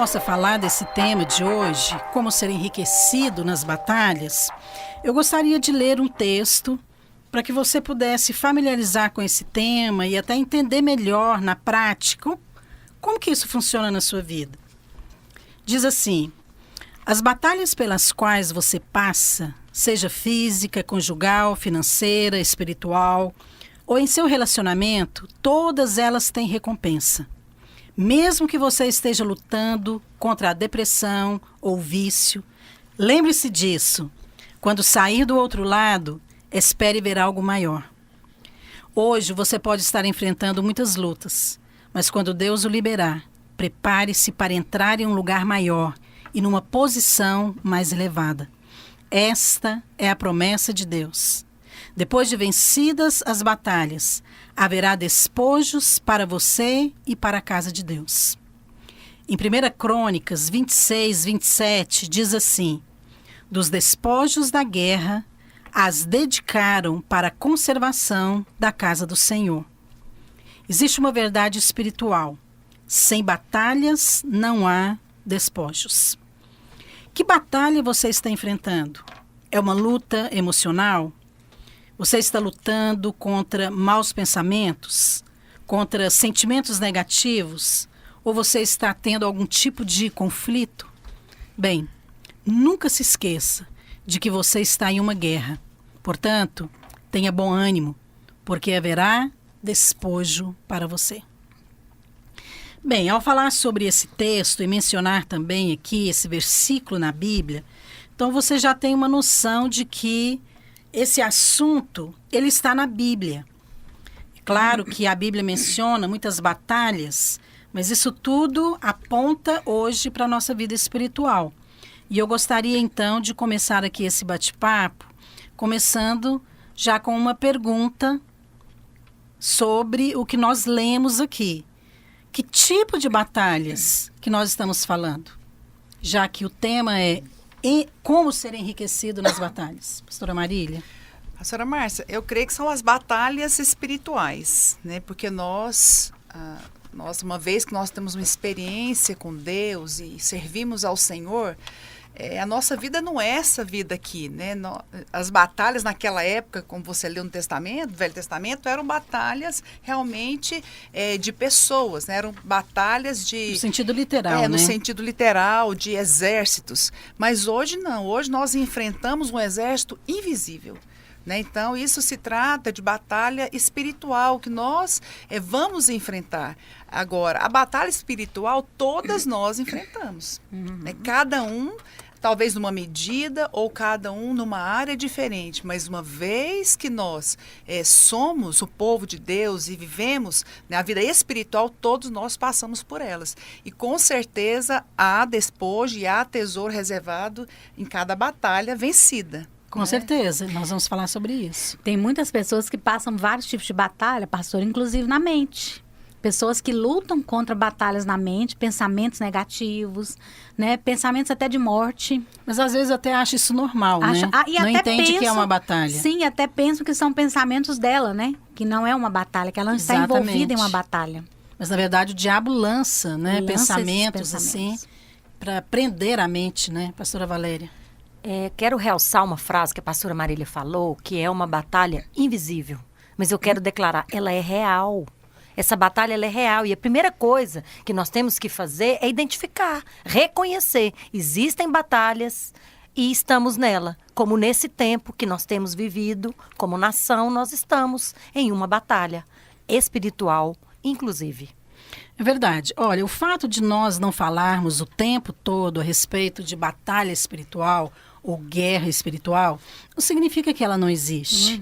possa falar desse tema de hoje, como ser enriquecido nas batalhas, eu gostaria de ler um texto para que você pudesse familiarizar com esse tema e até entender melhor na prática como que isso funciona na sua vida. Diz assim: as batalhas pelas quais você passa, seja física, conjugal, financeira, espiritual ou em seu relacionamento, todas elas têm recompensa. Mesmo que você esteja lutando contra a depressão ou vício, lembre-se disso. Quando sair do outro lado, espere ver algo maior. Hoje você pode estar enfrentando muitas lutas, mas quando Deus o liberar, prepare-se para entrar em um lugar maior e numa posição mais elevada. Esta é a promessa de Deus. Depois de vencidas as batalhas, haverá despojos para você e para a casa de Deus. Em 1 Crônicas 26, 27, diz assim: dos despojos da guerra, as dedicaram para a conservação da casa do Senhor. Existe uma verdade espiritual: sem batalhas não há despojos. Que batalha você está enfrentando? É uma luta emocional? Você está lutando contra maus pensamentos? Contra sentimentos negativos? Ou você está tendo algum tipo de conflito? Bem, nunca se esqueça de que você está em uma guerra. Portanto, tenha bom ânimo, porque haverá despojo para você. Bem, ao falar sobre esse texto e mencionar também aqui esse versículo na Bíblia, então você já tem uma noção de que esse assunto, ele está na Bíblia. É claro que a Bíblia menciona muitas batalhas, mas isso tudo aponta hoje para a nossa vida espiritual. E eu gostaria então de começar aqui esse bate-papo, começando já com uma pergunta sobre o que nós lemos aqui. Que tipo de batalhas que nós estamos falando? Já que o tema é como ser enriquecido nas batalhas. Pastora Marília? Pastora Márcia, eu creio que são as batalhas espirituais, né? Porque nós, uma vez que nós temos uma experiência com Deus e servimos ao Senhor, a nossa vida não é essa vida aqui, né? As batalhas naquela época, como você leu no Velho Testamento, eram batalhas realmente de pessoas, né? Eram batalhas de... No sentido literal, né? No sentido literal, de exércitos. Mas hoje não, hoje nós enfrentamos um exército invisível. Né? Então, isso se trata de batalha espiritual que nós vamos enfrentar. Agora, a batalha espiritual, todas nós enfrentamos. Né? Cada um, talvez numa medida, ou cada um numa área diferente. Mas uma vez que nós somos o povo de Deus e vivemos, né, a vida espiritual, todos nós passamos por elas. E com certeza há despojo e há tesouro reservado em cada batalha vencida. Com certeza, nós vamos falar sobre isso. Tem muitas pessoas que passam vários tipos de batalha, pastor, inclusive na mente. Pessoas que lutam contra batalhas na mente, pensamentos negativos, né? Pensamentos até de morte. Mas às vezes até acha isso normal, né? E não até entende que é uma batalha. Sim, até pensam que são pensamentos dela, né? Que não é uma batalha, que ela não está envolvida em uma batalha. Mas na verdade o diabo lança, né? Pensamentos assim, para prender a mente, né? Pastora Valéria. Quero realçar uma frase que a pastora Marília falou, que é uma batalha invisível. Mas eu quero declarar, ela é real. Essa batalha ela é real. E a primeira coisa que nós temos que fazer é identificar, reconhecer. Existem batalhas e estamos nela. Como nesse tempo que nós temos vivido, como nação, nós estamos em uma batalha espiritual, inclusive. É verdade. Olha, o fato de nós não falarmos o tempo todo a respeito de batalha espiritual ou guerra espiritual, não significa que ela não existe.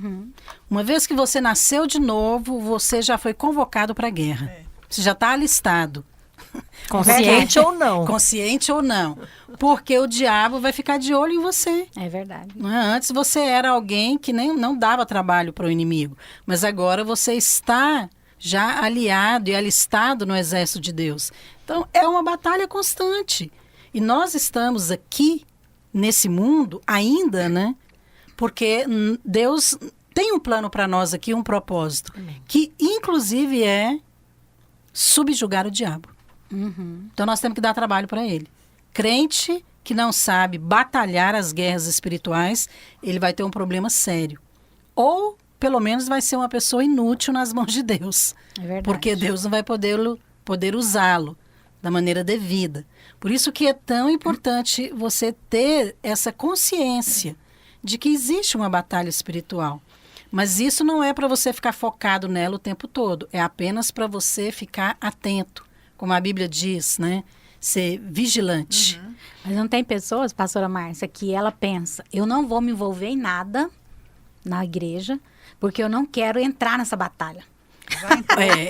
Uma vez que você nasceu de novo, você já foi convocado para a guerra. Você já está alistado. Consciente ou não. Consciente ou não. Porque o diabo vai ficar de olho em você. É verdade. Antes você era alguém que não dava trabalho para o inimigo. Mas agora você está já aliado e alistado no exército de Deus. Então, é uma batalha constante. E nós estamos aqui, nesse mundo, ainda, né? Porque Deus tem um plano para nós aqui, um propósito. Que, inclusive, é subjugar o diabo. Então nós temos que dar trabalho para ele. Crente que não sabe batalhar as guerras espirituais, ele vai ter um problema sério. Ou, pelo menos, vai ser uma pessoa inútil nas mãos de Deus. É verdade. Porque Deus não vai poder usá-lo da maneira devida. Por isso que é tão importante você ter essa consciência de que existe uma batalha espiritual. Mas isso não é para você ficar focado nela o tempo todo. É apenas para você ficar atento. Como a Bíblia diz, né? Ser vigilante. Mas não tem pessoas, pastora Márcia, que ela pensa, eu não vou me envolver em nada na igreja, porque eu não quero entrar nessa batalha.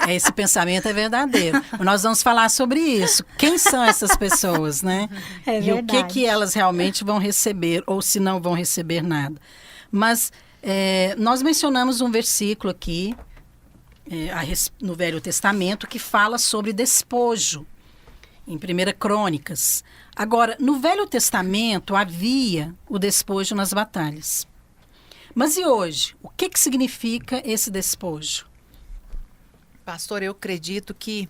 Esse pensamento é verdadeiro. Nós vamos falar sobre isso. Quem são essas pessoas, né? É e verdade. o que elas realmente vão receber, ou se não vão receber nada. Mas nós mencionamos um versículo aqui, no Velho Testamento, que fala sobre despojo, em 1 Crônicas. Agora, no Velho Testamento havia o despojo nas batalhas. Mas e hoje? O que significa esse despojo? Pastor, eu acredito que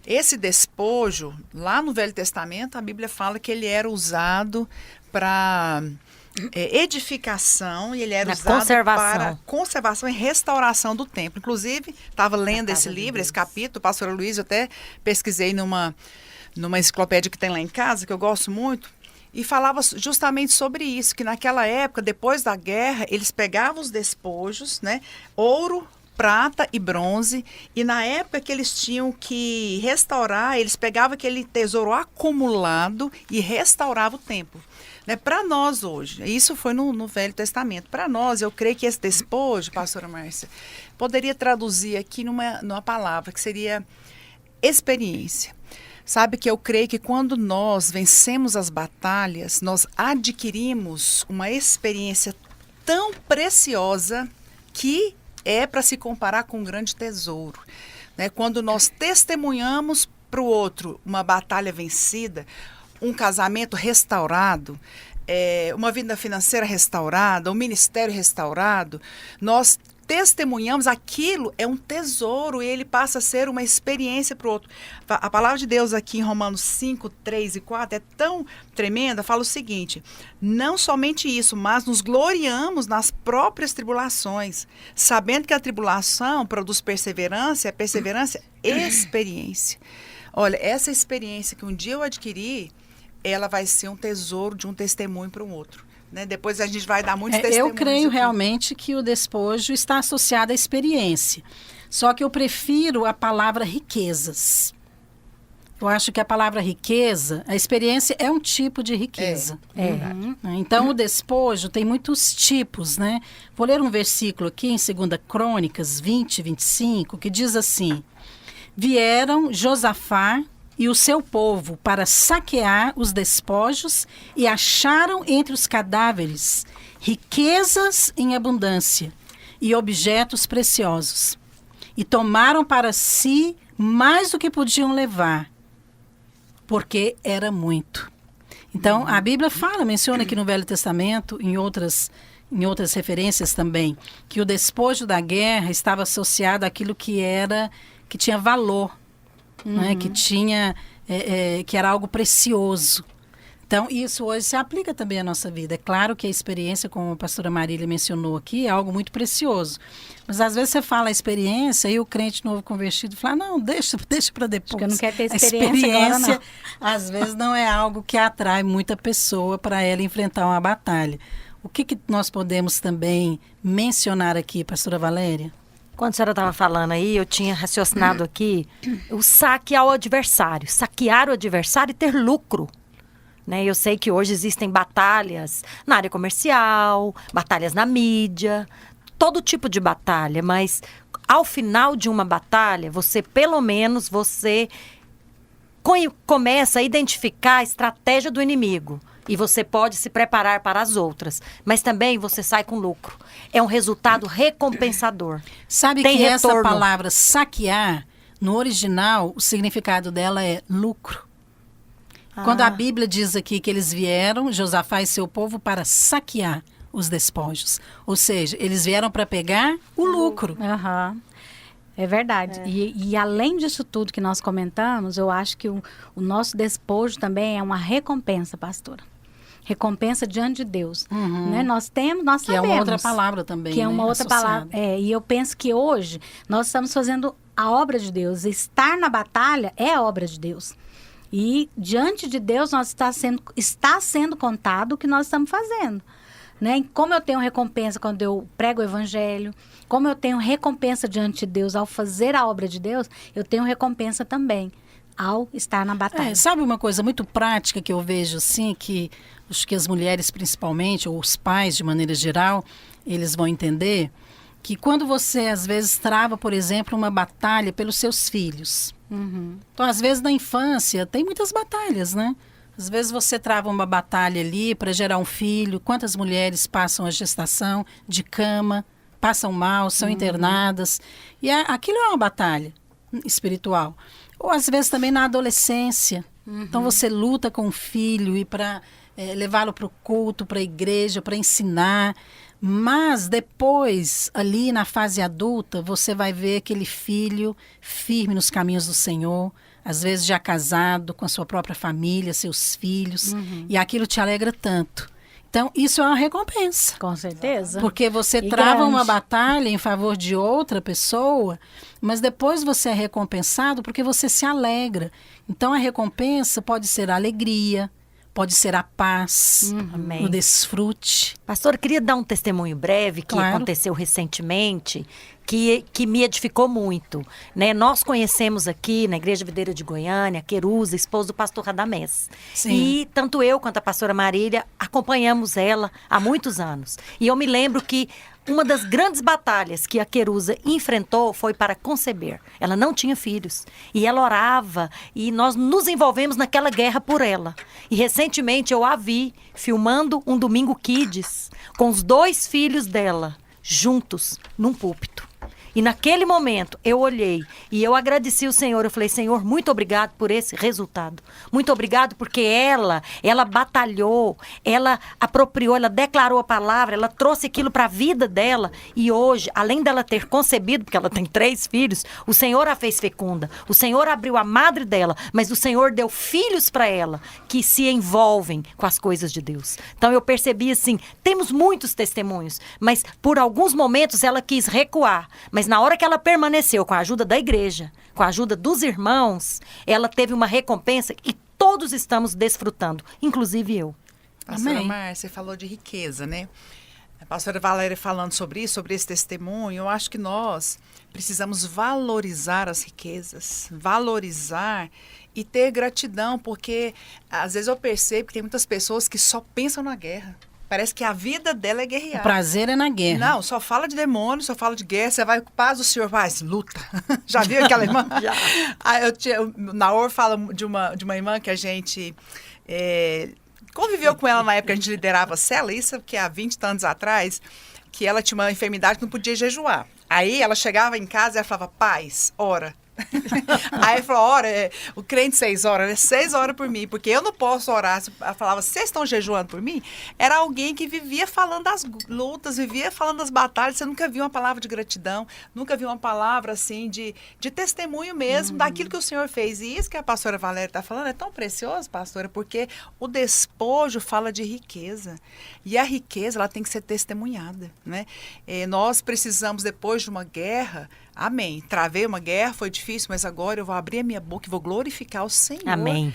esse despojo, lá no Velho Testamento, a Bíblia fala que ele era usado para edificação e ele era usado para conservação e restauração do templo. Inclusive, estava lendo esse livro, esse capítulo, pastora Luiz, eu até pesquisei numa enciclopédia que tem lá em casa, que eu gosto muito, e falava justamente sobre isso, que naquela época, depois da guerra, eles pegavam os despojos, né, ouro, prata e bronze, e na época que eles tinham que restaurar, eles pegavam aquele tesouro acumulado e restauravam o templo. Né, para nós hoje, isso foi no Velho Testamento, para nós, eu creio que esse despojo, pastora Márcia, poderia traduzir aqui numa palavra que seria experiência. Sabe que eu creio que quando nós vencemos as batalhas, nós adquirimos uma experiência tão preciosa que é para se comparar com um grande tesouro. Né? Quando nós testemunhamos para o outro uma batalha vencida, um casamento restaurado, uma vida financeira restaurada, um ministério restaurado, nós testemunhamos, aquilo é um tesouro e ele passa a ser uma experiência para o outro. A palavra de Deus aqui em Romanos 5, 3 e 4 é tão tremenda, fala o seguinte: não somente isso, mas nos gloriamos nas próprias tribulações, sabendo que a tribulação produz perseverança, e a perseverança, experiência. Olha, essa experiência que um dia eu adquiri, ela vai ser um tesouro de um testemunho para um outro. Né? Depois a gente vai dar muitos testemunhos. Eu creio aqui. Realmente que o despojo está associado à experiência. Só que eu prefiro a palavra riquezas. Eu acho que a palavra riqueza, a experiência é um tipo de riqueza. Então o despojo tem muitos tipos, né? Vou ler um versículo aqui em 2 Crônicas 20, 25, que diz assim: vieram Josafá e o seu povo para saquear os despojos e acharam entre os cadáveres riquezas em abundância e objetos preciosos. E tomaram para si mais do que podiam levar, porque era muito. Então, a Bíblia menciona aqui no Velho Testamento, em outras referências também, que o despojo da guerra estava associado àquilo que tinha valor. Né, que era algo precioso. Então, isso hoje se aplica também à nossa vida. É claro que a experiência, como a pastora Marília mencionou aqui, é algo muito precioso. Mas, às vezes, você fala a experiência e o crente novo convertido fala, não, deixa para depois. Porque eu não quero ter experiência agora, não. Às vezes, não é algo que atrai muita pessoa para ela enfrentar uma batalha. O que nós podemos também mencionar aqui, pastora Valéria? Quando a senhora estava falando aí, eu tinha raciocinado aqui o saque ao adversário, saquear o adversário e ter lucro. Né? Eu sei que hoje existem batalhas na área comercial, batalhas na mídia, todo tipo de batalha, mas ao final de uma batalha, pelo menos, você começa a identificar a estratégia do inimigo. E você pode se preparar para as outras. Mas também você sai com lucro. É um resultado recompensador. Sabe que essa palavra saquear, no original, o significado dela é lucro. Quando a Bíblia diz aqui que eles vieram, Josafá e seu povo, para saquear os despojos. Ou seja, eles vieram para pegar o lucro. É verdade. E além disso tudo que nós comentamos, eu acho que o nosso despojo também é uma recompensa, pastora. Recompensa diante de Deus. Né? Nós sabemos. Que é uma outra palavra também, que é uma outra associada. palavra. E eu penso que hoje nós estamos fazendo a obra de Deus. Estar na batalha é a obra de Deus. E diante de Deus está sendo contado o que nós estamos fazendo. Né? Como eu tenho recompensa quando eu prego o evangelho, como eu tenho recompensa diante de Deus ao fazer a obra de Deus, eu tenho recompensa também ao estar na batalha. Sabe uma coisa muito prática que eu vejo assim, que acho que as mulheres principalmente, ou os pais de maneira geral, eles vão entender, que quando você às vezes trava, por exemplo, uma batalha pelos seus filhos. Então, às vezes na infância tem muitas batalhas, né? Às vezes você trava uma batalha ali para gerar um filho. Quantas mulheres passam a gestação de cama, passam mal, são internadas. E aquilo é uma batalha espiritual. Ou às vezes também na adolescência. Então você luta com o filho e para levá-lo para o culto, para a igreja, para ensinar. Mas depois, ali na fase adulta, você vai ver aquele filho firme nos caminhos do Senhor, às vezes já casado, com a sua própria família, seus filhos, e aquilo te alegra tanto. Então, isso é uma recompensa. Com certeza. Porque você E trava grande. uma batalha em favor de outra pessoa, mas depois você é recompensado porque você se alegra. Então, a recompensa pode ser a alegria, pode ser a paz, Amém. o desfrute. Pastor, eu queria dar um testemunho breve que Claro. aconteceu recentemente, que me edificou muito. Né? Nós conhecemos aqui na Igreja Videira de Goiânia, Querusa, esposa do pastor Radamés. Sim. E tanto eu quanto a pastora Marília acompanhamos ela há muitos anos. E eu me lembro que uma das grandes batalhas que a Querusa enfrentou foi para conceber. Ela não tinha filhos. E ela orava e nós nos envolvemos naquela guerra por ela. E recentemente eu a vi filmando um Domingo Kids com os 2 filhos dela juntos num púlpito. E naquele momento eu olhei e eu agradeci o Senhor. Eu falei, Senhor, muito obrigado por esse resultado. Muito obrigado porque ela batalhou, ela apropriou, ela declarou a palavra, ela trouxe aquilo para a vida dela. E hoje, além dela ter concebido, porque ela tem 3 filhos, o Senhor a fez fecunda. O Senhor abriu a madre dela, mas o Senhor deu filhos para ela que se envolvem com as coisas de Deus. Então eu percebi assim, temos muitos testemunhos, mas por alguns momentos ela quis recuar. Mas na hora que ela permaneceu com a ajuda da igreja, com a ajuda dos irmãos, ela teve uma recompensa e todos estamos desfrutando, inclusive eu. Pastora Amém. Mar, você falou de riqueza, né? A pastora Valéria falando sobre isso, sobre esse testemunho, eu acho que nós precisamos valorizar as riquezas, valorizar e ter gratidão, porque às vezes eu percebo que tem muitas pessoas que só pensam na guerra. Parece que a vida dela é guerrear. O prazer é na guerra. Não, só fala de demônio, só fala de guerra. Você vai com paz do Senhor, paz, luta. Já viu aquela irmã? Já. O Naor fala de uma irmã que a gente conviveu com ela na época que a gente liderava a cela, isso que há 20 anos atrás, que ela tinha uma enfermidade que não podia jejuar. Aí ela chegava em casa e ela falava, paz, ora. Aí ele falou, ora, o crente 6 horas, 6 horas por mim, porque eu não posso orar. Ela falava, vocês estão jejuando por mim? Era alguém que vivia falando das lutas, vivia falando das batalhas. Você nunca viu uma palavra de gratidão, nunca viu uma palavra assim de testemunho mesmo daquilo que o Senhor fez. E isso que a pastora Valéria está falando é tão precioso, pastora, porque o despojo fala de riqueza. E a riqueza, ela tem que ser testemunhada, né? Nós precisamos, depois de uma guerra, amém, travei uma guerra, foi difícil, mas agora eu vou abrir a minha boca e vou glorificar o Senhor. Amém.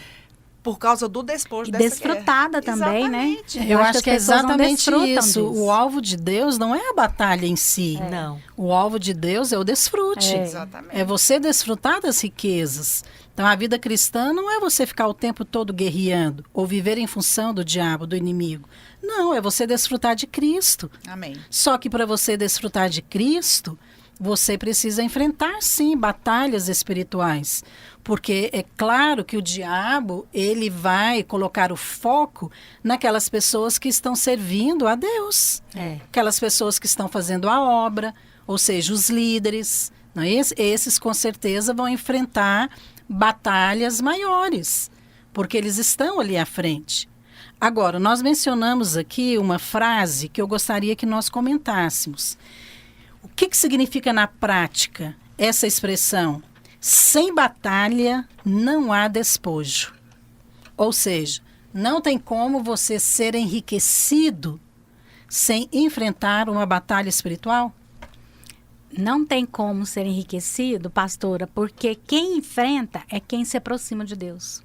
Por causa do despojo E dessa desfrutada guerra. também, Exatamente. né? Eu acho que é as pessoas não exatamente desfrutam isso. disso. O alvo de Deus não é a batalha em si. Não. O alvo de Deus é o desfrute. Exatamente. É você desfrutar das riquezas. Então, a vida cristã não é você ficar o tempo todo guerreando ou viver em função do diabo, do inimigo. Não, é você desfrutar de Cristo. Amém. Só que para você desfrutar de Cristo, você precisa enfrentar, sim, batalhas espirituais. Porque é claro que o diabo, ele vai colocar o foco naquelas pessoas que estão servindo a Deus. Aquelas pessoas que estão fazendo a obra, ou seja, os líderes. Não é? Esses, com certeza, vão enfrentar batalhas maiores, porque eles estão ali à frente. Agora, nós mencionamos aqui uma frase que eu gostaria que nós comentássemos. O que significa na prática essa expressão, sem batalha não há despojo. Ou seja, não tem como você ser enriquecido sem enfrentar uma batalha espiritual? Não tem como ser enriquecido, pastora, porque quem enfrenta é quem se aproxima de Deus.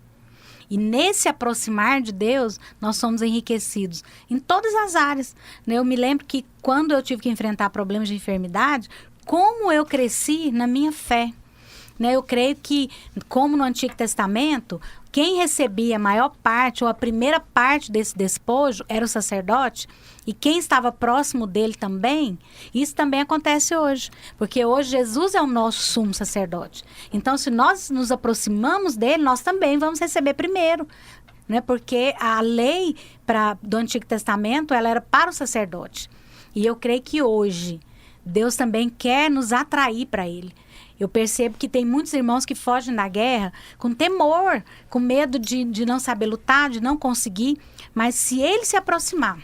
E nesse aproximar de Deus, nós somos enriquecidos em todas as áreas. Eu me lembro que quando eu tive que enfrentar problemas de enfermidade, como eu cresci na minha fé. Eu creio que, como no Antigo Testamento, quem recebia a maior parte ou a primeira parte desse despojo era o sacerdote, e quem estava próximo dele também. Isso também acontece hoje, porque hoje Jesus é o nosso sumo sacerdote. Então, se nós nos aproximamos dele, nós também vamos receber primeiro, porque a lei do Antigo Testamento ela era para o sacerdote. E eu creio que hoje Deus também quer nos atrair para ele. Eu percebo que tem muitos irmãos que fogem da guerra com temor, com medo de não saber lutar, de não conseguir. Mas se ele se aproximar,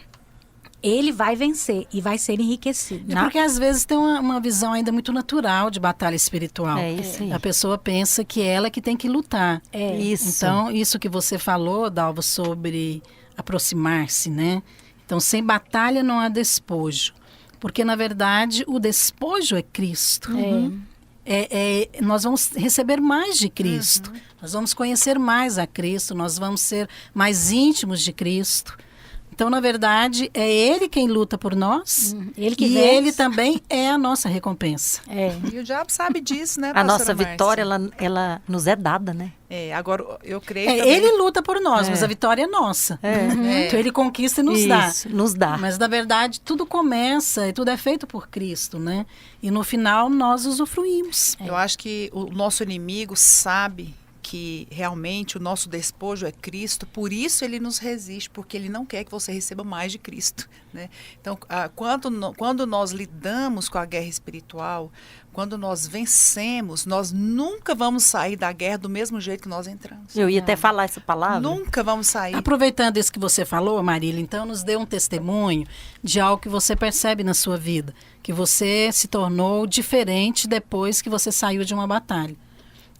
ele vai vencer e vai ser enriquecido. Porque às vezes tem uma visão ainda muito natural de batalha espiritual. É isso aí. A pessoa pensa que ela que tem que lutar. Isso. Então, isso que você falou, Dalva, sobre aproximar-se, né? Então, sem batalha não há despojo. Porque, na verdade, o despojo é Cristo. Nós vamos receber mais de Cristo. Nós vamos conhecer mais a Cristo. Nós vamos ser mais íntimos de Cristo. Então, na verdade, é Ele quem luta por nós. Ele que e vence. Ele também é a nossa recompensa. E o diabo sabe disso, né, A pastora nossa Márcia? vitória, ela nos é dada, né? Agora, eu creio também... Ele luta por nós, mas a vitória é nossa. Então, Ele conquista e nos dá. Isso, nos dá. Mas, na verdade, tudo começa e tudo é feito por Cristo, né? E, no final, nós usufruímos. Eu acho que o nosso inimigo sabe que realmente o nosso despojo é Cristo, por isso ele nos resiste, porque ele não quer que você receba mais de Cristo, né? Então, quando nós lidamos com a guerra espiritual, quando nós vencemos, nós nunca vamos sair da guerra do mesmo jeito que nós entramos. Eu ia até falar essa palavra. Nunca vamos sair. Aproveitando isso que você falou, Marília, então nos dê um testemunho de algo que você percebe na sua vida, que você se tornou diferente depois que você saiu de uma batalha.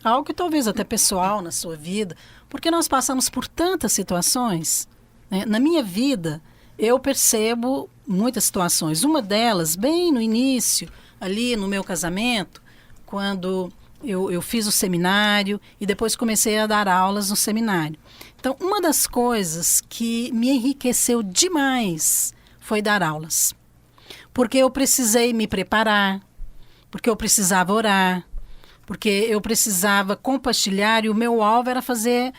Algo que talvez até pessoal na sua vida, porque nós passamos por tantas situações, né? Na minha vida, eu percebo muitas situações. Uma delas, bem no início, ali no meu casamento, quando eu fiz o seminário e depois comecei a dar aulas no seminário. Então, uma das coisas que me enriqueceu demais foi dar aulas. Porque eu precisei me preparar, porque eu precisava orar, porque eu precisava compartilhar e o meu alvo era fazer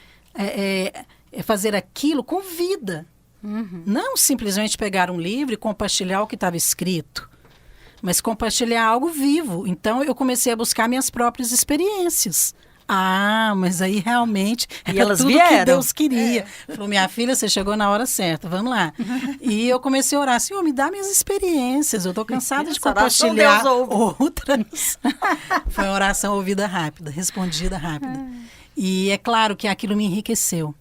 aquilo com vida. Não simplesmente pegar um livro e compartilhar o que estava escrito, mas compartilhar algo vivo. Então, eu comecei a buscar minhas próprias experiências. Mas aí realmente E era elas tudo vieram. que Deus queria. Falou, minha filha, você chegou na hora certa, vamos lá. E eu comecei a orar, Senhor, me dá minhas experiências, eu estou cansada de Essa oração compartilhar Deus ouve. outras. Foi uma oração ouvida rápida, respondida rápida. E é claro que aquilo me enriqueceu.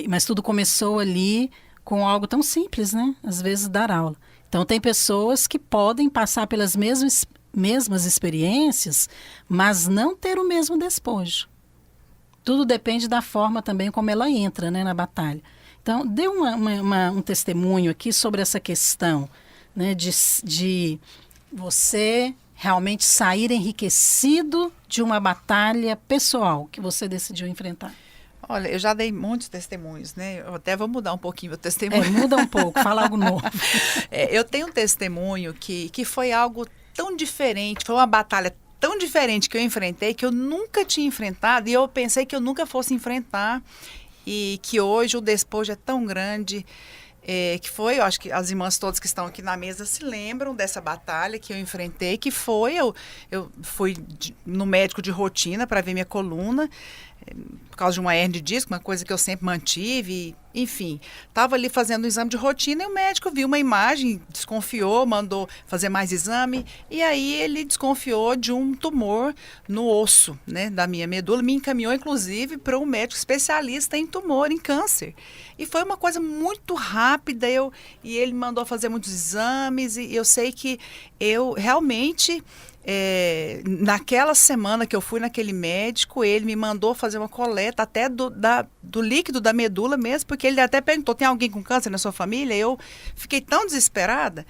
Mas tudo começou ali com algo tão simples, né? Às vezes dar aula. Então tem pessoas que podem passar pelas mesmas experiências, mas não ter o mesmo despojo. Tudo depende da forma também como ela entra, né, na batalha. Então, dê um testemunho aqui sobre essa questão, né, de você realmente sair enriquecido de uma batalha pessoal que você decidiu enfrentar. Olha, eu já dei muitos testemunhos, né? Eu até vou mudar um pouquinho meu testemunho. Muda um pouco, fala algo novo. Eu tenho um testemunho que foi algo tão diferente, foi uma batalha tão diferente que eu enfrentei, que eu nunca tinha enfrentado, e eu pensei que eu nunca fosse enfrentar, e que hoje o despojo é tão grande, que foi, eu acho que as irmãs todas que estão aqui na mesa se lembram dessa batalha que eu enfrentei, que foi, eu fui no médico de rotina para ver minha coluna, por causa de uma hérnia de disco, uma coisa que eu sempre mantive, enfim, estava ali fazendo um exame de rotina e o médico viu uma imagem, desconfiou, mandou fazer mais exame, e aí ele desconfiou de um tumor no osso, né, da minha medula, me encaminhou inclusive para um médico especialista em tumor, em câncer, e foi uma coisa muito rápida, e ele mandou fazer muitos exames, e eu sei que eu realmente naquela semana que eu fui naquele médico, ele me mandou fazer uma coleta até do líquido da medula mesmo, porque ele até perguntou, tem alguém com câncer na sua família? Eu fiquei tão desesperada.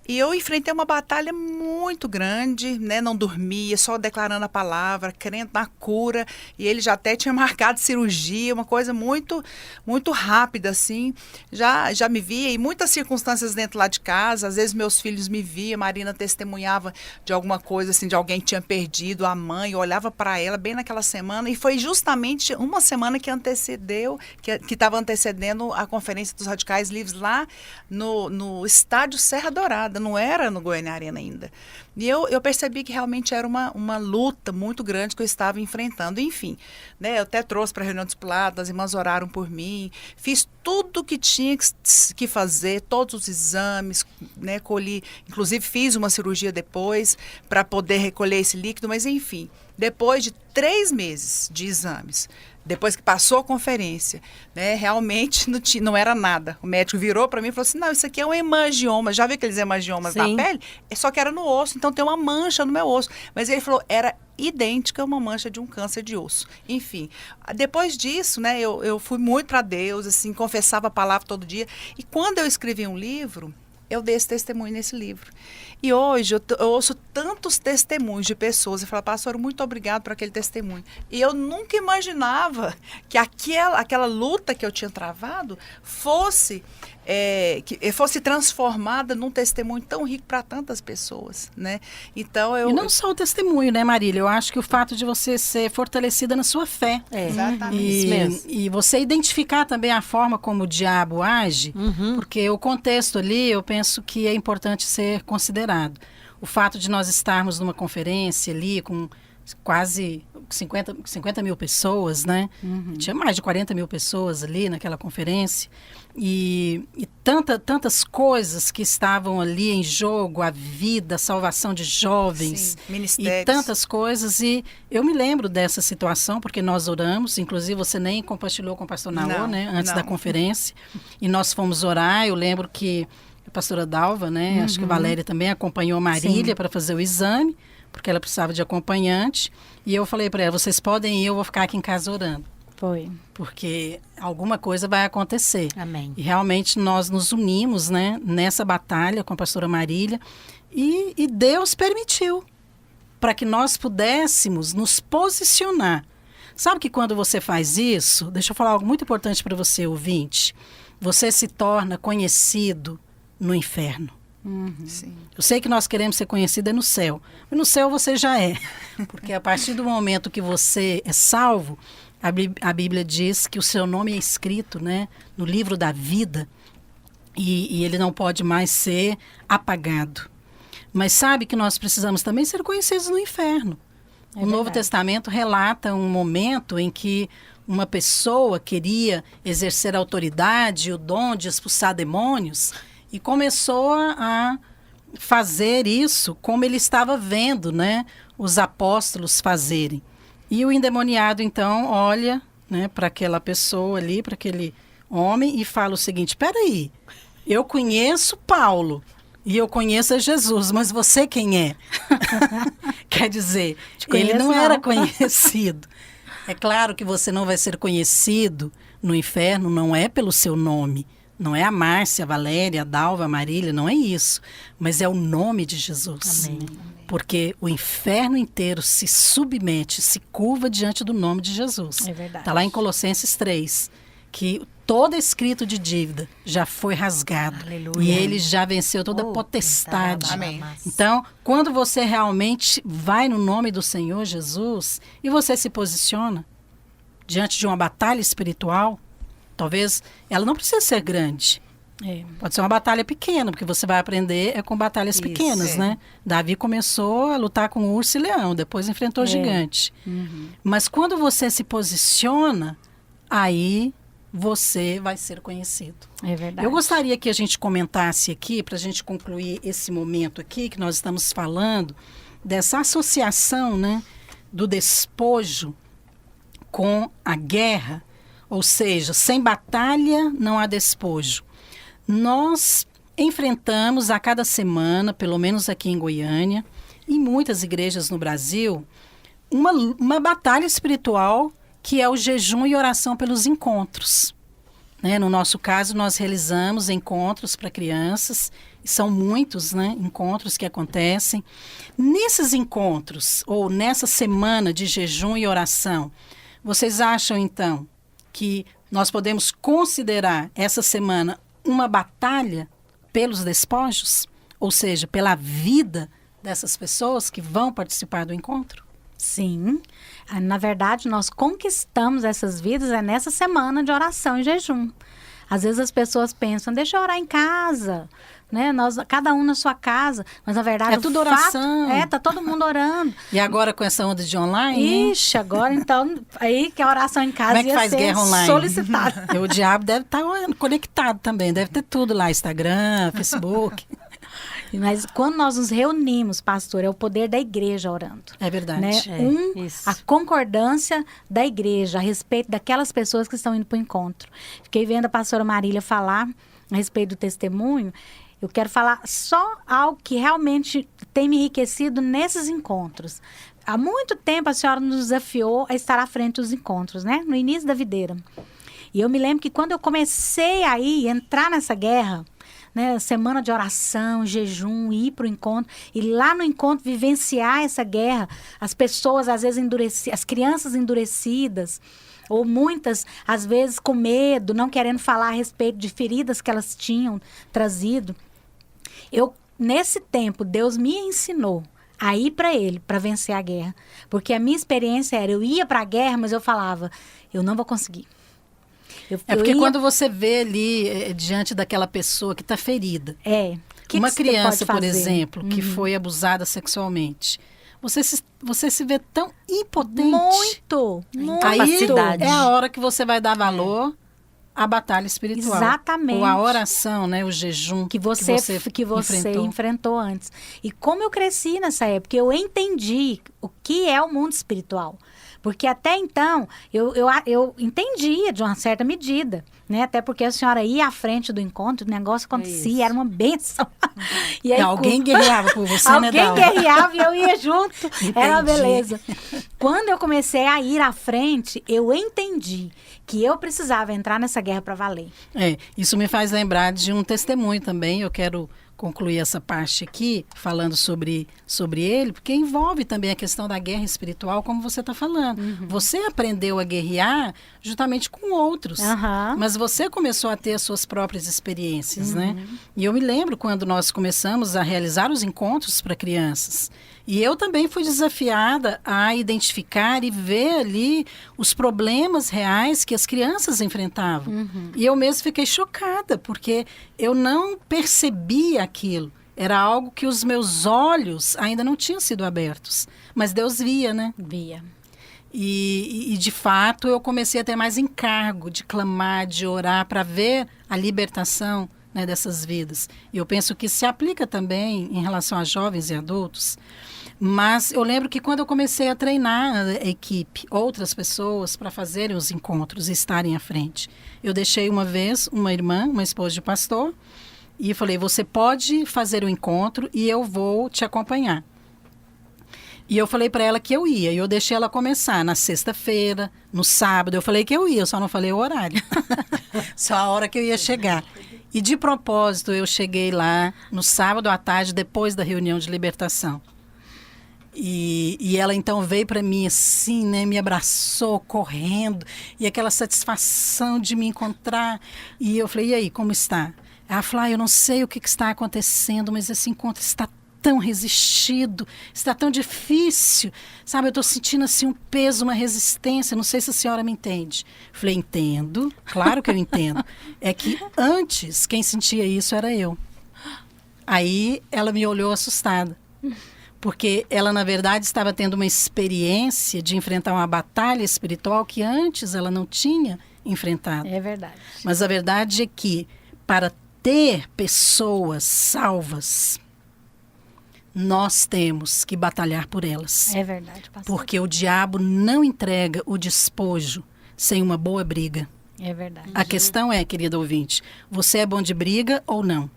E eu enfrentei uma batalha muito grande, né? Não dormia, só declarando a palavra, crendo na cura. E ele já até tinha marcado cirurgia, uma coisa muito, muito rápida, assim. Já me via em muitas circunstâncias dentro lá de casa. Às vezes meus filhos me viam, a Marina testemunhava de alguma coisa, assim, de alguém que tinha perdido a mãe. Eu olhava para ela bem naquela semana. E foi justamente uma semana que antecedeu, que estava antecedendo a Conferência dos Radicais Livres lá no estádio Serra Dourada. Não era no Goiânia Arena ainda. E eu percebi que realmente era uma luta muito grande que eu estava enfrentando. Enfim, né, eu até trouxe para a reunião discipulada, as irmãs oraram por mim, fiz tudo o que tinha que fazer, todos os exames, né, colhi, inclusive fiz uma cirurgia depois para poder recolher esse líquido, mas enfim, depois de 3 meses de exames, depois que passou a conferência, né, realmente não era nada. O médico virou para mim e falou assim, não, isso aqui é um hemangioma. Já viu aqueles hemangiomas Sim. na pele? Só que era no osso, então tem uma mancha no meu osso. Mas ele falou, era idêntica a uma mancha de um câncer de osso. Enfim, depois disso, né, eu fui muito para Deus, assim, confessava a palavra todo dia. E quando eu escrevi um livro, eu dei esse testemunho nesse livro. E hoje eu ouço tantos testemunhos de pessoas e falo, pastor, muito obrigado por aquele testemunho. E eu nunca imaginava que aquela luta que eu tinha travado fosse transformada num testemunho tão rico para tantas pessoas, né? Então E não só o testemunho, né, Marília? Eu acho que o fato de você ser fortalecida na sua fé. Exatamente. Isso mesmo. E você identificar também a forma como o diabo age, porque o contexto ali, eu penso que é importante ser considerado. O fato de nós estarmos numa conferência ali com quase 50 mil pessoas, né? Tinha mais de 40 mil pessoas ali naquela conferência. E tantas coisas que estavam ali em jogo, a vida, a salvação de jovens. Sim, ministérios. E tantas coisas. E eu me lembro dessa situação, porque nós oramos, inclusive você nem compartilhou com o pastor Naô, né? Antes da conferência. E nós fomos orar, eu lembro que a pastora Dalva, né? Acho que a Valéria também acompanhou a Marília para fazer o exame, porque ela precisava de acompanhante. E eu falei para ela, vocês podem ir, eu vou ficar aqui em casa orando. Foi. Porque alguma coisa vai acontecer. Amém. E realmente nós nos unimos, né, nessa batalha com a pastora Marília. E Deus permitiu para que nós pudéssemos nos posicionar. Sabe que quando você faz isso, deixa eu falar algo muito importante para você, ouvinte. Você se torna conhecido no inferno. Sim. Eu sei que nós queremos ser conhecidos no céu, mas no céu você já é, porque a partir do momento que você é salvo, a Bíblia diz que o seu nome é escrito, né, no livro da vida e ele não pode mais ser apagado. Mas sabe que nós precisamos também ser conhecidos no inferno. O Novo Testamento relata um momento em que uma pessoa queria exercer a autoridade, o dom de expulsar demônios, e começou a fazer isso como ele estava vendo, né, os apóstolos fazerem. E o endemoniado, então, olha, né, para aquela pessoa ali, para aquele homem, e fala o seguinte, espera aí, eu conheço Paulo e eu conheço a Jesus, mas você quem é? Quer dizer, ele não era conhecido. É claro que você não vai ser conhecido no inferno, não é pelo seu nome. Não é a Márcia, a Valéria, a Dalva, a Marília, não é isso. Mas é o nome de Jesus. Amém. Porque o inferno inteiro se submete, se curva diante do nome de Jesus. É verdade. Está lá em Colossenses 3, que todo escrito de dívida já foi rasgado. Aleluia. E ele já venceu toda Oh, potestade. Amém. Então, quando você realmente vai no nome do Senhor Jesus e você se posiciona diante de uma batalha espiritual, talvez ela não precisa ser grande. Pode ser uma batalha pequena, porque você vai aprender com batalhas pequenas, né? Davi começou a lutar com urso e leão, depois enfrentou gigante. Mas quando você se posiciona, aí você vai ser conhecido. É verdade. Eu gostaria que a gente comentasse aqui, para a gente concluir esse momento aqui, que nós estamos falando, dessa associação, né, do despojo com a guerra, ou seja, sem batalha não há despojo. Nós enfrentamos a cada semana, pelo menos aqui em Goiânia, em muitas igrejas no Brasil, uma batalha espiritual que é o jejum e oração pelos encontros. Né? No nosso caso, nós realizamos encontros para crianças, e são muitos, né, encontros que acontecem. Nesses encontros, ou nessa semana de jejum e oração, vocês acham, então, que nós podemos considerar essa semana uma batalha pelos despojos? Ou seja, pela vida dessas pessoas que vão participar do encontro? Sim. Na verdade, nós conquistamos essas vidas nessa semana de oração e jejum. Às vezes as pessoas pensam, deixa eu orar em casa, né? Cada um na sua casa, mas na verdade é tudo oração. Tá todo mundo orando. E agora com essa onda de online? Ixi, agora então, aí que a oração em casa como é que ia faz ser guerra online? solicitada. E o diabo deve estar conectado também, deve ter tudo lá, Instagram, Facebook. Mas quando nós nos reunimos, pastor, é o poder da igreja orando. É verdade. Né? A concordância da igreja a respeito daquelas pessoas que estão indo para o encontro. Fiquei vendo a pastora Marília falar a respeito do testemunho. Eu quero falar só algo que realmente tem me enriquecido nesses encontros. Há muito tempo a senhora nos desafiou a estar à frente dos encontros, né? No início da videira. E eu me lembro que quando eu comecei a entrar nessa guerra, né, semana de oração, jejum, ir para o encontro, e lá no encontro vivenciar essa guerra, as pessoas às vezes endurecidas, as crianças endurecidas, ou muitas às vezes com medo, não querendo falar a respeito de feridas que elas tinham trazido. Nesse tempo, Deus me ensinou a ir para Ele, para vencer a guerra. Porque a minha experiência era, eu ia para a guerra, mas eu falava, eu não vou conseguir. Porque quando você vê ali, diante daquela pessoa que está ferida, uma criança, por exemplo, que foi abusada sexualmente, você se vê tão impotente. Muito. Aí é a hora que você vai dar valor à batalha espiritual. Exatamente. Ou à oração, né? O jejum que você enfrentou antes. E como eu cresci nessa época, eu entendi o que é o mundo espiritual. Porque até então, eu entendia de uma certa medida, né? Até porque a senhora ia à frente do encontro, o negócio acontecia, era uma bênção. E aí, alguém guerreava por você, né, Alguém guerreava e eu ia junto. Era uma beleza. Quando eu comecei a ir à frente, eu entendi que eu precisava entrar nessa guerra para valer. Isso me faz lembrar de um testemunho também. Eu quero concluir essa parte aqui, falando sobre ele, porque envolve também a questão da guerra espiritual, como você está falando. Você aprendeu a guerrear justamente com outros, mas você começou a ter as suas próprias experiências, né? E eu me lembro quando nós começamos a realizar os encontros para crianças. E eu também fui desafiada a identificar e ver ali os problemas reais que as crianças enfrentavam. E eu mesmo fiquei chocada, porque eu não percebia aquilo. Era algo que os meus olhos ainda não tinham sido abertos. Mas Deus via, né? Via. E de fato, eu comecei a ter mais encargo de clamar, de orar, para ver a libertação, né, dessas vidas. E eu penso que se aplica também em relação a jovens e adultos. Mas eu lembro que quando eu comecei a treinar a equipe, outras pessoas, para fazerem os encontros e estarem à frente, eu deixei uma vez uma irmã, uma esposa de pastor, e falei, você pode fazer o encontro e eu vou te acompanhar. E eu falei para ela que eu ia, e eu deixei ela começar na sexta-feira, no sábado, eu falei que eu ia, eu só não falei o horário, só a hora que eu ia chegar. E de propósito, eu cheguei lá no sábado à tarde, depois da reunião de libertação. E ela então veio para mim assim, né, me abraçou correndo, e aquela satisfação de me encontrar. E eu falei, e aí, como está? Ela falou, eu não sei o que está acontecendo, mas esse encontro está tão resistido, está tão difícil, sabe? Eu estou sentindo assim um peso, uma resistência, não sei se a senhora me entende. Eu falei, entendo, claro que eu entendo. É que antes, quem sentia isso era eu. Aí ela me olhou assustada. Porque ela, na verdade, estava tendo uma experiência de enfrentar uma batalha espiritual que antes ela não tinha enfrentado. É verdade. Mas a verdade é que, para ter pessoas salvas, nós temos que batalhar por elas. É verdade, pastor. Porque o diabo não entrega o despojo sem uma boa briga. É verdade. A questão é, querido ouvinte, você é bom de briga ou não?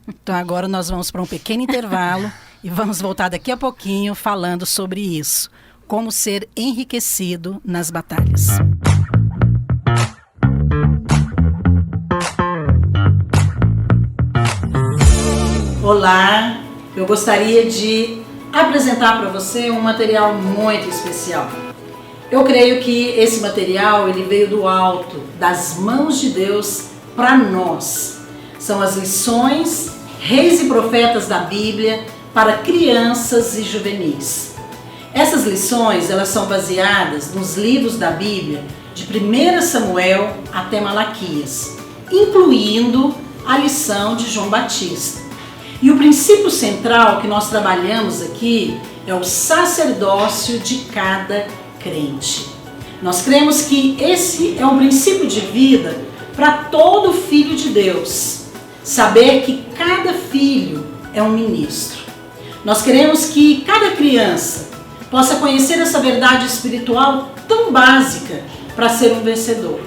Então agora nós vamos para um pequeno intervalo E vamos voltar daqui a pouquinho falando sobre isso. Como ser enriquecido nas batalhas. Olá, eu gostaria de apresentar para você um material muito especial. Eu creio que esse material ele veio do alto, das mãos de Deus para nós. São as lições, reis e profetas da Bíblia para crianças e juvenis. Essas lições elas são baseadas nos livros da Bíblia de 1 Samuel até Malaquias, incluindo a lição de João Batista. E o princípio central que nós trabalhamos aqui é o sacerdócio de cada crente. Nós cremos que esse é um princípio de vida para todo filho de Deus. Saber que cada filho é um ministro. Nós queremos que cada criança possa conhecer essa verdade espiritual tão básica para ser um vencedor.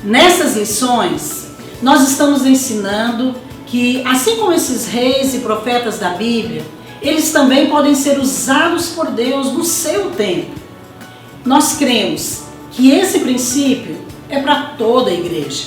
Nessas lições, nós estamos ensinando que, assim como esses reis e profetas da Bíblia, eles também podem ser usados por Deus no seu tempo. Nós cremos que esse princípio é para toda a igreja.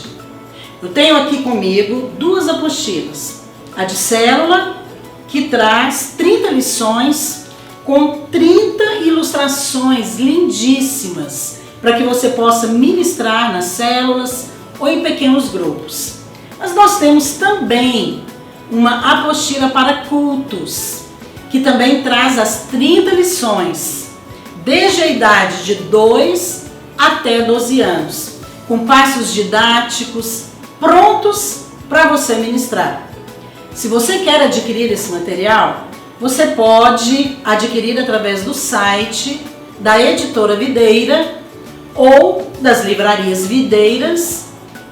Eu tenho aqui comigo 2 apostilas. A de célula, que traz 30 lições com 30 ilustrações lindíssimas para que você possa ministrar nas células ou em pequenos grupos. Mas nós temos também uma apostila para cultos, que também traz as 30 lições, desde a idade de 2 até 12 anos, com passos didáticos prontos para você ministrar. Se você quer adquirir esse material, você pode adquirir através do site da Editora Videira ou das livrarias Videiras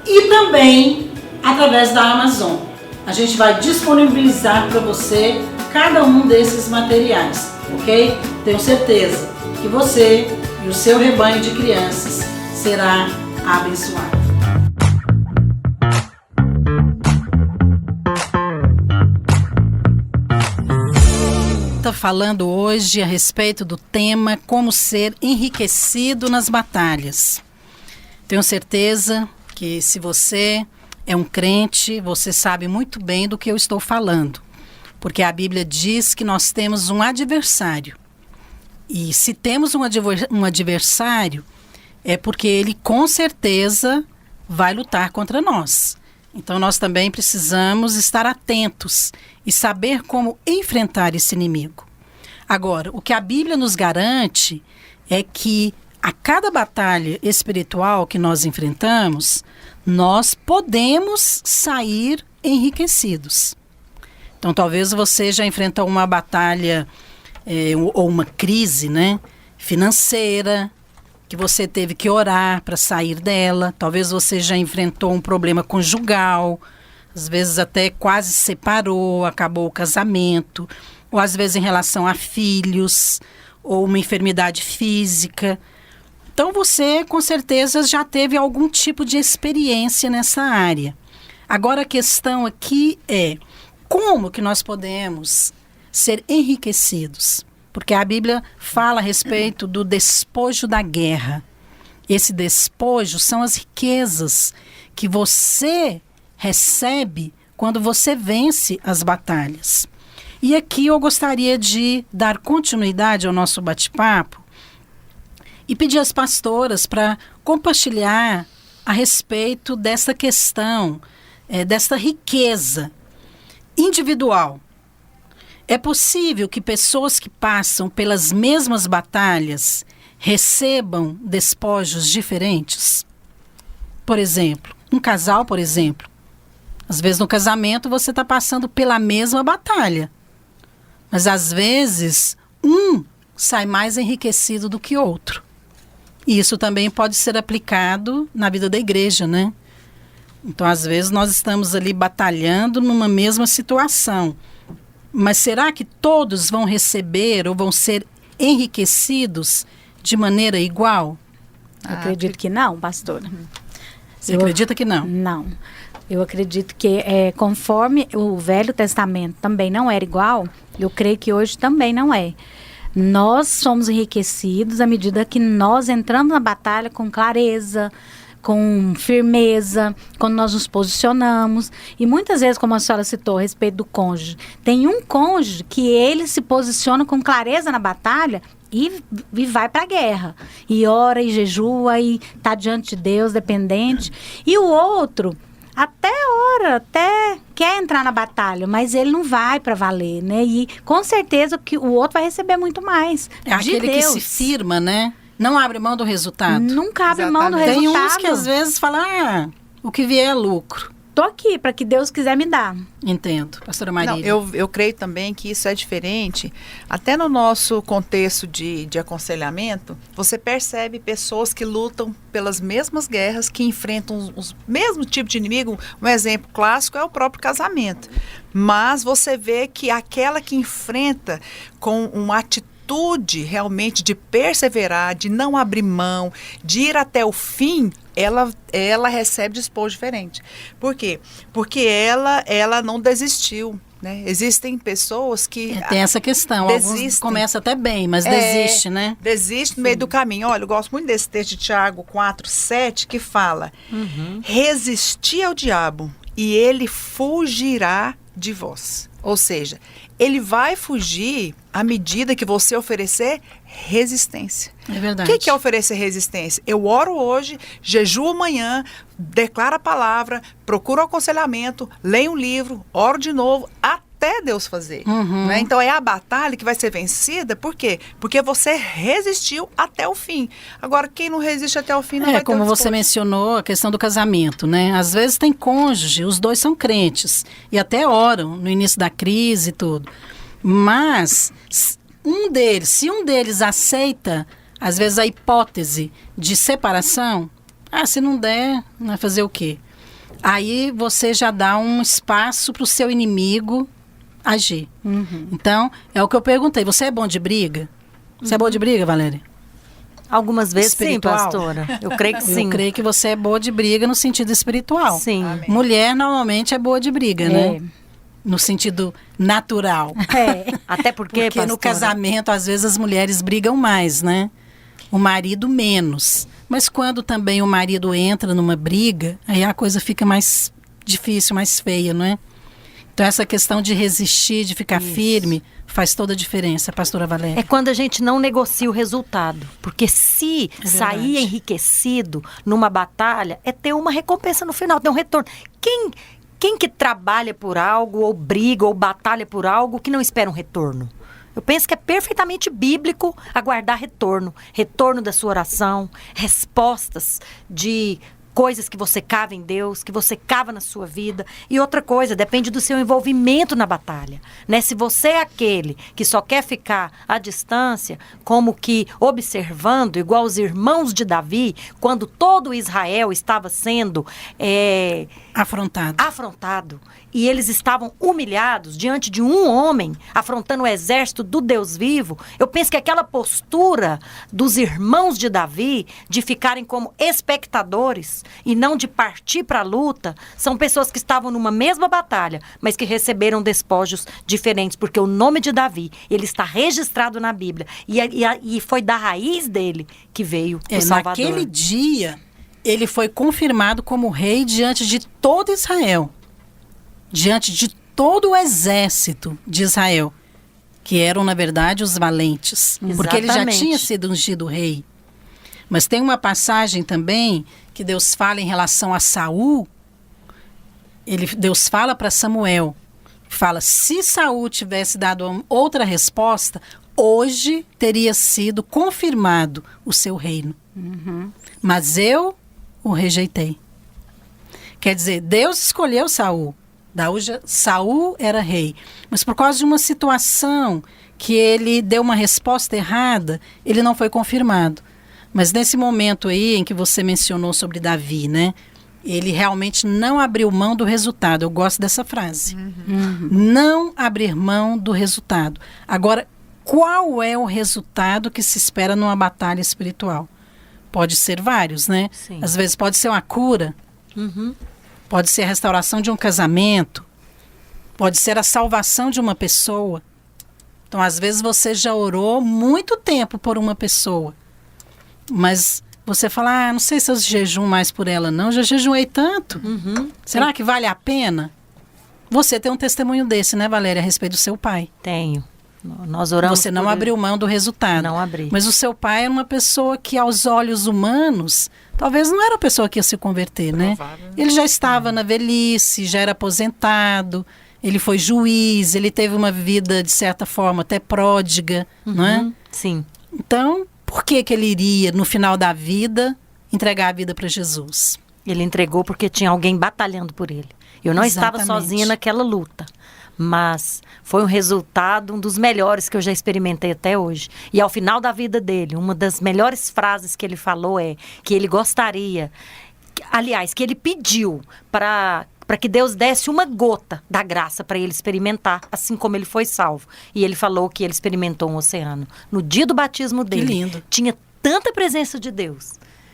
e também através da Amazon. A gente vai disponibilizar para você cada um desses materiais, ok? Tenho certeza que você e o seu rebanho de crianças será abençoado. Está falando hoje a respeito do tema como ser enriquecido nas batalhas. Tenho certeza que se você é um crente, você sabe muito bem do que eu estou falando, porque a Bíblia diz que nós temos um adversário. E se temos um adversário, é porque ele com certeza vai lutar contra nós. Então nós também precisamos estar atentos e saber como enfrentar esse inimigo. Agora, o que a Bíblia nos garante é que a cada batalha espiritual que nós enfrentamos, nós podemos sair enriquecidos. Então, talvez você já enfrentou uma batalha ou uma crise, né, financeira, que você teve que orar para sair dela. Talvez você já enfrentou um problema conjugal, às vezes até quase se separou, acabou o casamento, ou às vezes em relação a filhos, ou uma enfermidade física. Então você com certeza já teve algum tipo de experiência nessa área. Agora a questão aqui é como que nós podemos ser enriquecidos? Porque a Bíblia fala a respeito do despojo da guerra. Esse despojo são as riquezas que você recebe quando você vence as batalhas. E aqui eu gostaria de dar continuidade ao nosso bate-papo e pedir às pastoras para compartilhar a respeito dessa questão, dessa riqueza individual. É possível que pessoas que passam pelas mesmas batalhas recebam despojos diferentes? Por exemplo, um casal, por exemplo. Às vezes no casamento você está passando pela mesma batalha. Mas às vezes um sai mais enriquecido do que outro. E isso também pode ser aplicado na vida da igreja, né? Então às vezes nós estamos ali batalhando numa mesma situação. Mas será que todos vão receber ou vão ser enriquecidos de maneira igual? Eu acredito que não, pastora. Você acredita que não? Não. Eu acredito que conforme o Velho Testamento também não era igual, Eu creio que hoje também não é. Nós somos enriquecidos à medida que nós entramos na batalha com clareza, com firmeza, quando nós nos posicionamos. E muitas vezes, como a senhora citou a respeito do cônjuge, tem um cônjuge que ele se posiciona com clareza na batalha e vai para a guerra. E ora e jejua e está diante de Deus, dependente. E o outro até ora, até quer entrar na batalha, mas ele não vai para valer, né? E com certeza que o outro vai receber muito mais. É aquele que se firma, né? Não abre mão do resultado. Nunca abre mão do Tem resultado. uns que às vezes falam, o que vier é lucro. Tô aqui para que Deus quiser me dar. Entendo, pastora Marília. Não, eu creio também que isso é diferente. Até no nosso contexto de aconselhamento, você percebe pessoas que lutam pelas mesmas guerras, que enfrentam os mesmos tipos de inimigo. Um exemplo clássico é o próprio casamento. Mas você vê que aquela que enfrenta com uma atitude realmente de perseverar, de não abrir mão, de ir até o fim, ela recebe despojo diferente. Por quê? Porque ela não desistiu. Né? Existem pessoas que tem essa questão, alguns começam até bem, mas desiste, né? Desiste no meio do caminho. Olha, eu gosto muito desse texto de Tiago 4:7 que fala: resistir ao diabo e ele fugirá de vós. Ou seja, ele vai fugir à medida que você oferecer resistência. É verdade. O que é oferecer resistência? Eu oro hoje, jejuo amanhã, declaro a palavra, procuro aconselhamento, leio um livro, oro de novo, até Deus fazer. Né? Então é a batalha que vai ser vencida, por quê? Porque você resistiu até o fim. Agora, quem não resiste até o fim não vai ter como você mencionou, a questão do casamento, né? Às vezes tem cônjuge, os dois são crentes e até oram no início da crise e tudo. Mas se um deles aceita, às vezes, a hipótese de separação, se não der, vai fazer o quê? Aí você já dá um espaço para o seu inimigo agir. Então, é o que eu perguntei. Você é bom de briga? Você é boa de briga, Valéria? Algumas vezes espiritual? Sim, pastora. Eu creio que sim. Eu creio que você é boa de briga no sentido espiritual. Sim. Amém. Mulher, normalmente, é boa de briga, né? No sentido natural. Até porque Porque no casamento, às vezes, as mulheres brigam mais, né? O marido menos. Mas quando também o marido entra numa briga, aí a coisa fica mais difícil, mais feia, não é? Então, essa questão de resistir, de ficar firme, faz toda a diferença, pastora Valéria. É quando a gente não negocia o resultado. Porque se sair enriquecido numa batalha, é ter uma recompensa no final, ter um retorno. Quem que trabalha por algo, ou briga, ou batalha por algo, que não espera um retorno? Eu penso que é perfeitamente bíblico aguardar retorno. Retorno da sua oração, respostas de coisas que você cava em Deus, que você cava na sua vida. E outra coisa, depende do seu envolvimento na batalha. Né? Se você é aquele que só quer ficar à distância, como que observando, igual os irmãos de Davi, quando todo Israel estava sendo afrontado, e eles estavam humilhados diante de um homem, afrontando o exército do Deus vivo, eu penso que aquela postura dos irmãos de Davi, de ficarem como espectadores e não de partir para a luta, são pessoas que estavam numa mesma batalha, mas que receberam despojos diferentes, porque o nome de Davi, ele está registrado na Bíblia, e foi da raiz dele que veio o Salvador. Naquele dia, ele foi confirmado como rei diante de todo Israel. Diante de todo o exército de Israel, que eram, na verdade, os valentes. Exatamente. Porque ele já tinha sido ungido rei. Mas tem uma passagem também que Deus fala em relação a Saul. Deus fala para Samuel, fala, se Saul tivesse dado outra resposta, hoje teria sido confirmado o seu reino. Mas eu o rejeitei. Quer dizer, Deus escolheu Saul. Saul era rei, mas por causa de uma situação que ele deu uma resposta errada, ele não foi confirmado. Mas nesse momento aí em que você mencionou sobre Davi, né? Ele realmente não abriu mão do resultado. Eu gosto dessa frase. Não abrir mão do resultado. Agora, qual é o resultado que se espera numa batalha espiritual? Pode ser vários, né? Sim. Às vezes pode ser uma cura. Pode ser a restauração de um casamento. Pode ser a salvação de uma pessoa. Então, às vezes, você já orou muito tempo por uma pessoa, mas você fala, não sei se eu jejum mais por ela, não, já jejuei tanto. Será que vale a pena? Você tem um testemunho desse, né, Valéria, a respeito do seu pai. Tenho. Nós oramos. Você não abriu mão do resultado. Não abri. Mas o seu pai era uma pessoa que, aos olhos humanos, talvez não era a pessoa que ia se converter, né? Provável. Ele já estava na velhice, já era aposentado, ele foi juiz, ele teve uma vida, de certa forma, até pródiga, não é? Sim. Então, por que ele iria, no final da vida, entregar a vida para Jesus? Ele entregou porque tinha alguém batalhando por ele. Eu não estava Exatamente. sozinha naquela luta. Mas foi um resultado, um dos melhores que eu já experimentei até hoje. E ao final da vida dele, uma das melhores frases que ele falou é que ele gostaria, aliás, que ele pediu para que Deus desse uma gota da graça para ele experimentar, assim como ele foi salvo. E ele falou que ele experimentou um oceano. No dia do batismo dele, lindo. tinha tanta presença de Deus,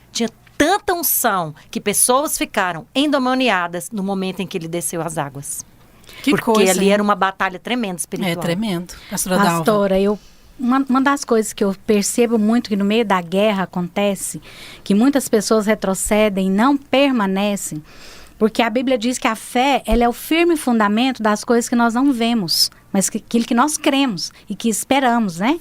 tinha tanta unção, que pessoas ficaram endemoniadas no momento em que ele desceu as águas. Que Porque coisa, ali hein? era uma batalha tremenda espiritual. É tremendo. Pastora Dalva. Pastora, uma das coisas que eu percebo muito que no meio da guerra acontece, que muitas pessoas retrocedem e não permanecem, porque a Bíblia diz que a fé, ela é o firme fundamento das coisas que nós não vemos, mas aquilo que nós cremos e que esperamos, né?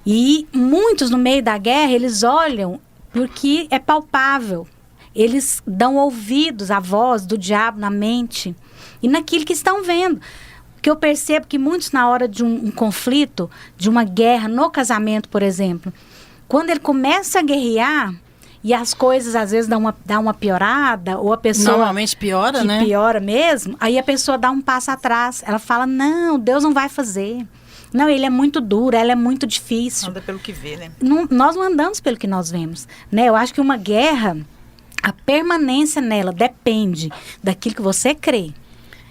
E muitos no meio da guerra, eles olham porque é palpável. Eles dão ouvidos à voz do diabo na mente e naquilo que estão vendo. Porque eu percebo que muitos, na hora de um conflito, de uma guerra, no casamento, por exemplo, quando ele começa a guerrear e as coisas às vezes dão uma piorada, ou a pessoa... Normalmente piora, que né? piora mesmo, aí a pessoa dá um passo atrás. Ela fala, não, Deus não vai fazer. Não, ele é muito duro, ela é muito difícil. Anda pelo que vê, né? Nós não andamos pelo que nós vemos, né? Eu acho que uma guerra, a permanência nela depende daquilo que você crê.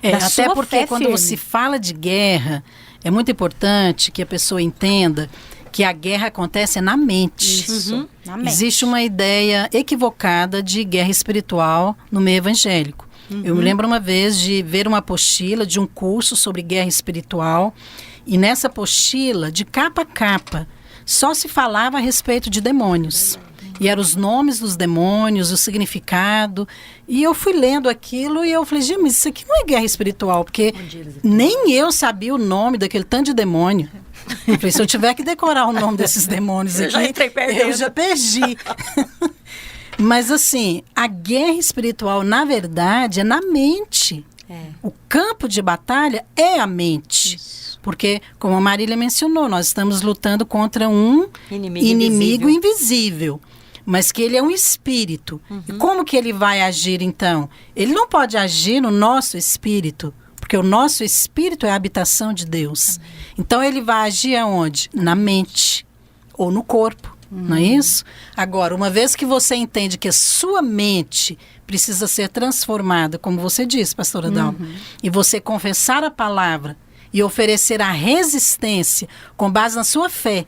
Da Até sua porque fé quando firme. você fala de guerra, é muito importante que a pessoa entenda que a guerra acontece na mente. Isso, na mente. Existe uma ideia equivocada de guerra espiritual no meio evangélico. Eu me lembro uma vez de ver uma apostila de um curso sobre guerra espiritual, e nessa apostila, de capa a capa, só se falava a respeito de demônios. E eram os nomes dos demônios, o significado. E eu fui lendo aquilo e eu falei, gente, mas isso aqui não é guerra espiritual, porque nem eu sabia o nome daquele tanto de demônio. Eu falei, se eu tiver que decorar o nome desses demônios Eu aqui, já entrei perdendo. eu já perdi. Mas assim, a guerra espiritual, na verdade, é na mente. O campo de batalha é a mente. Porque, como a Marília mencionou, nós estamos lutando contra um inimigo invisível. Mas que ele é um espírito. E como que ele vai agir, então? Ele não pode agir no nosso espírito, porque o nosso espírito é a habitação de Deus. Então, ele vai agir aonde? Na mente ou no corpo, não é isso? Agora, uma vez que você entende que a sua mente precisa ser transformada, como você disse, pastora Dalma, e você confessar a palavra e oferecer a resistência com base na sua fé,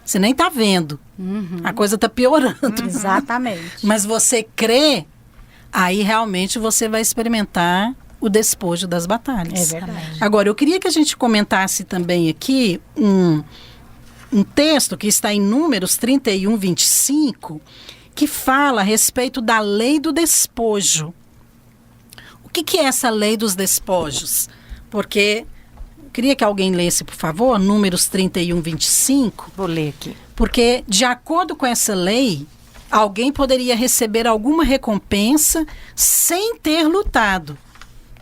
você nem está vendo. A coisa está piorando. Exatamente. Mas você crê, aí realmente você vai experimentar o despojo das batalhas. É verdade. Agora, eu queria que a gente comentasse também aqui um texto que está em Números 31, 25, que fala a respeito da lei do despojo. O que é essa lei dos despojos? Porque... queria que alguém lesse, por favor, Números 31, 25. Vou ler aqui. Porque, de acordo com essa lei, alguém poderia receber alguma recompensa sem ter lutado.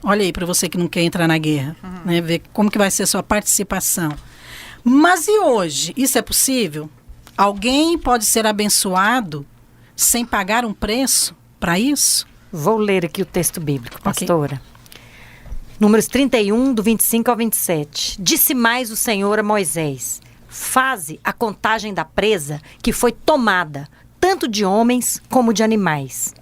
Olha aí, para você que não quer entrar na guerra, né, ver como que vai ser a sua participação. Mas e hoje? Isso é possível? Alguém pode ser abençoado sem pagar um preço para isso? Vou ler aqui o texto bíblico, pastora. Números 31, do 25 ao 27. Disse mais o Senhor a Moisés: faze a contagem da presa que foi tomada, tanto de homens como de animais.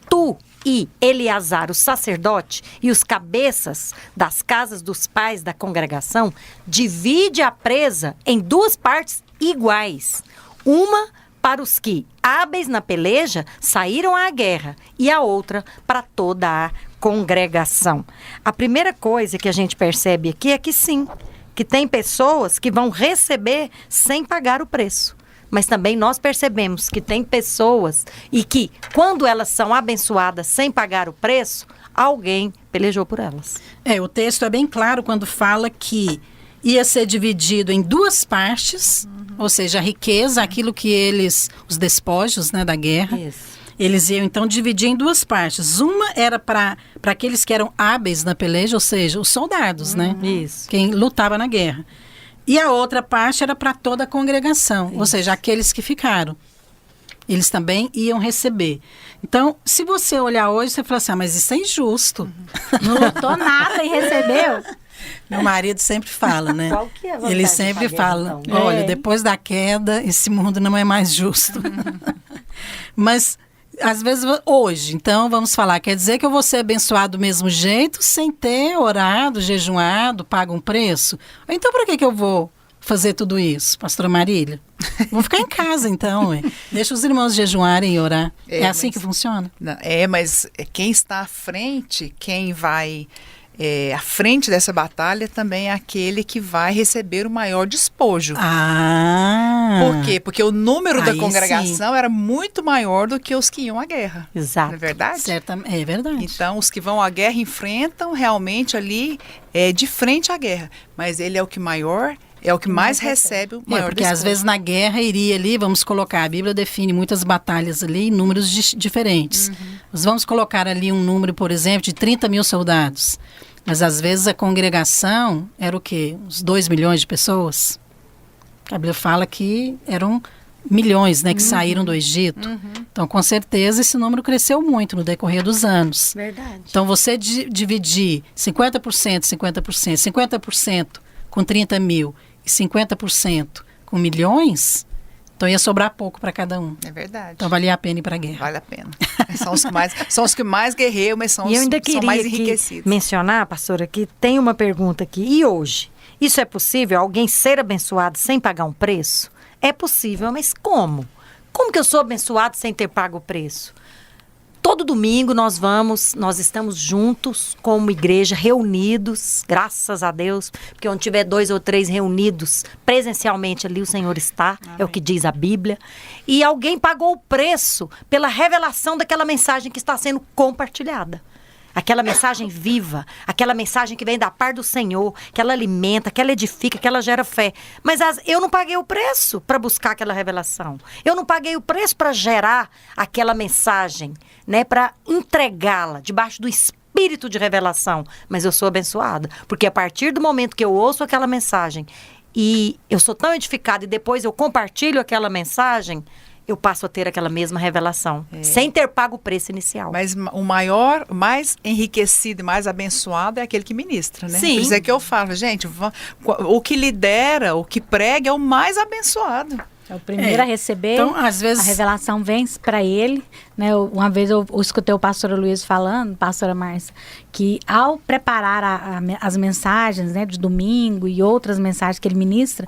Tu e Eleazar, o sacerdote, e os cabeças das casas dos pais da congregação, divide a presa em 2 partes iguais. Uma para os que, hábeis na peleja, saíram à guerra, e a outra para toda a congregação. A primeira coisa que a gente percebe aqui é que sim, que tem pessoas que vão receber sem pagar o preço. Mas também nós percebemos que tem pessoas e que, quando elas são abençoadas sem pagar o preço, alguém pelejou por elas. O texto é bem claro quando fala que ia ser dividido em 2 partes, ou seja, a riqueza, aquilo que eles, os despojos, né, da guerra, Isso. eles iam então dividir em 2 partes. Uma era para aqueles que eram hábeis na peleja, ou seja, os soldados, né? Isso. Quem lutava na guerra. E a outra parte era para toda a congregação, ou seja, aqueles que ficaram. Eles também iam receber. Então, se você olhar hoje, você fala assim, mas isso é injusto. Não lutou nada e recebeu. Meu marido sempre fala, né? Qual que é a vantagem Ele de sempre pagar, fala, então? olha, depois da queda, esse mundo não é mais justo. Mas, às vezes, hoje, então, vamos falar, quer dizer que eu vou ser abençoado do mesmo jeito, sem ter orado, jejuado, pago um preço? Então, para que eu vou fazer tudo isso, pastora Marília? Vou ficar em casa, então, ué. Deixa os irmãos jejuarem e orar. É assim que funciona? Não, mas quem está à frente, quem vai à frente dessa batalha também é aquele que vai receber o maior despojo. Por quê? Porque o número da Aí congregação era muito maior do que os que iam à guerra. Exato. Não é verdade? É verdade. Então, os que vão à guerra enfrentam realmente ali de frente à guerra. Mas ele é o que maior... É o que mais recebe o maior porque às vezes na guerra iria ali, vamos colocar, a Bíblia define muitas batalhas ali em números diferentes. Nós vamos colocar ali um número, por exemplo, de 30 mil soldados. Mas às vezes a congregação era o quê? Uns 2 milhões de pessoas. A Bíblia fala que eram milhões, né, que saíram do Egito. Então, com certeza, esse número cresceu muito no decorrer dos anos. Verdade. Então, você dividir 50%, 50%, 50% com 30 mil e 50% com milhões, então ia sobrar pouco para cada um. É verdade. Então valia a pena ir para a guerra. Vale a pena. São os que mais guerreiam, mas são E eu ainda os que são queria mais aqui enriquecidos. mencionar, pastora, que tem uma pergunta aqui. E hoje? Isso é possível? Alguém ser abençoado sem pagar um preço? É possível, mas como? Como que eu sou abençoado sem ter pago o preço? Todo domingo nós estamos juntos como igreja, reunidos, graças a Deus, porque onde tiver 2 ou 3 reunidos presencialmente ali, o Senhor está, é o que diz a Bíblia. E alguém pagou o preço pela revelação daquela mensagem que está sendo compartilhada. Aquela mensagem viva, aquela mensagem que vem da parte do Senhor, que ela alimenta, que ela edifica, que ela gera fé. Mas eu não paguei o preço para buscar aquela revelação. Eu não paguei o preço para gerar aquela mensagem, né, para entregá-la debaixo do espírito de revelação. Mas eu sou abençoada, porque a partir do momento que eu ouço aquela mensagem e eu sou tão edificada e depois eu compartilho aquela mensagem, eu passo a ter aquela mesma revelação, sem ter pago o preço inicial. Mas o maior, mais enriquecido e mais abençoado é aquele que ministra, né? Sim. Por isso é que eu falo, gente, o que lidera, o que prega é o mais abençoado. É o primeiro a receber, Então, às vezes... a revelação vem para ele. Né? Uma vez eu escutei o pastor Luiz falando, pastora Márcia, que ao preparar as mensagens, né, de domingo e outras mensagens que ele ministra,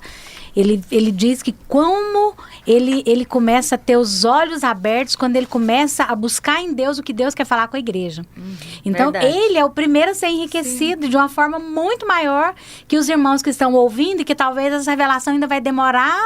ele diz que como ele começa a ter os olhos abertos quando ele começa a buscar em Deus o que Deus quer falar com a igreja. Então, verdade. ele é o primeiro a ser enriquecido de uma forma muito maior que os irmãos que estão ouvindo e que talvez essa revelação ainda vai demorar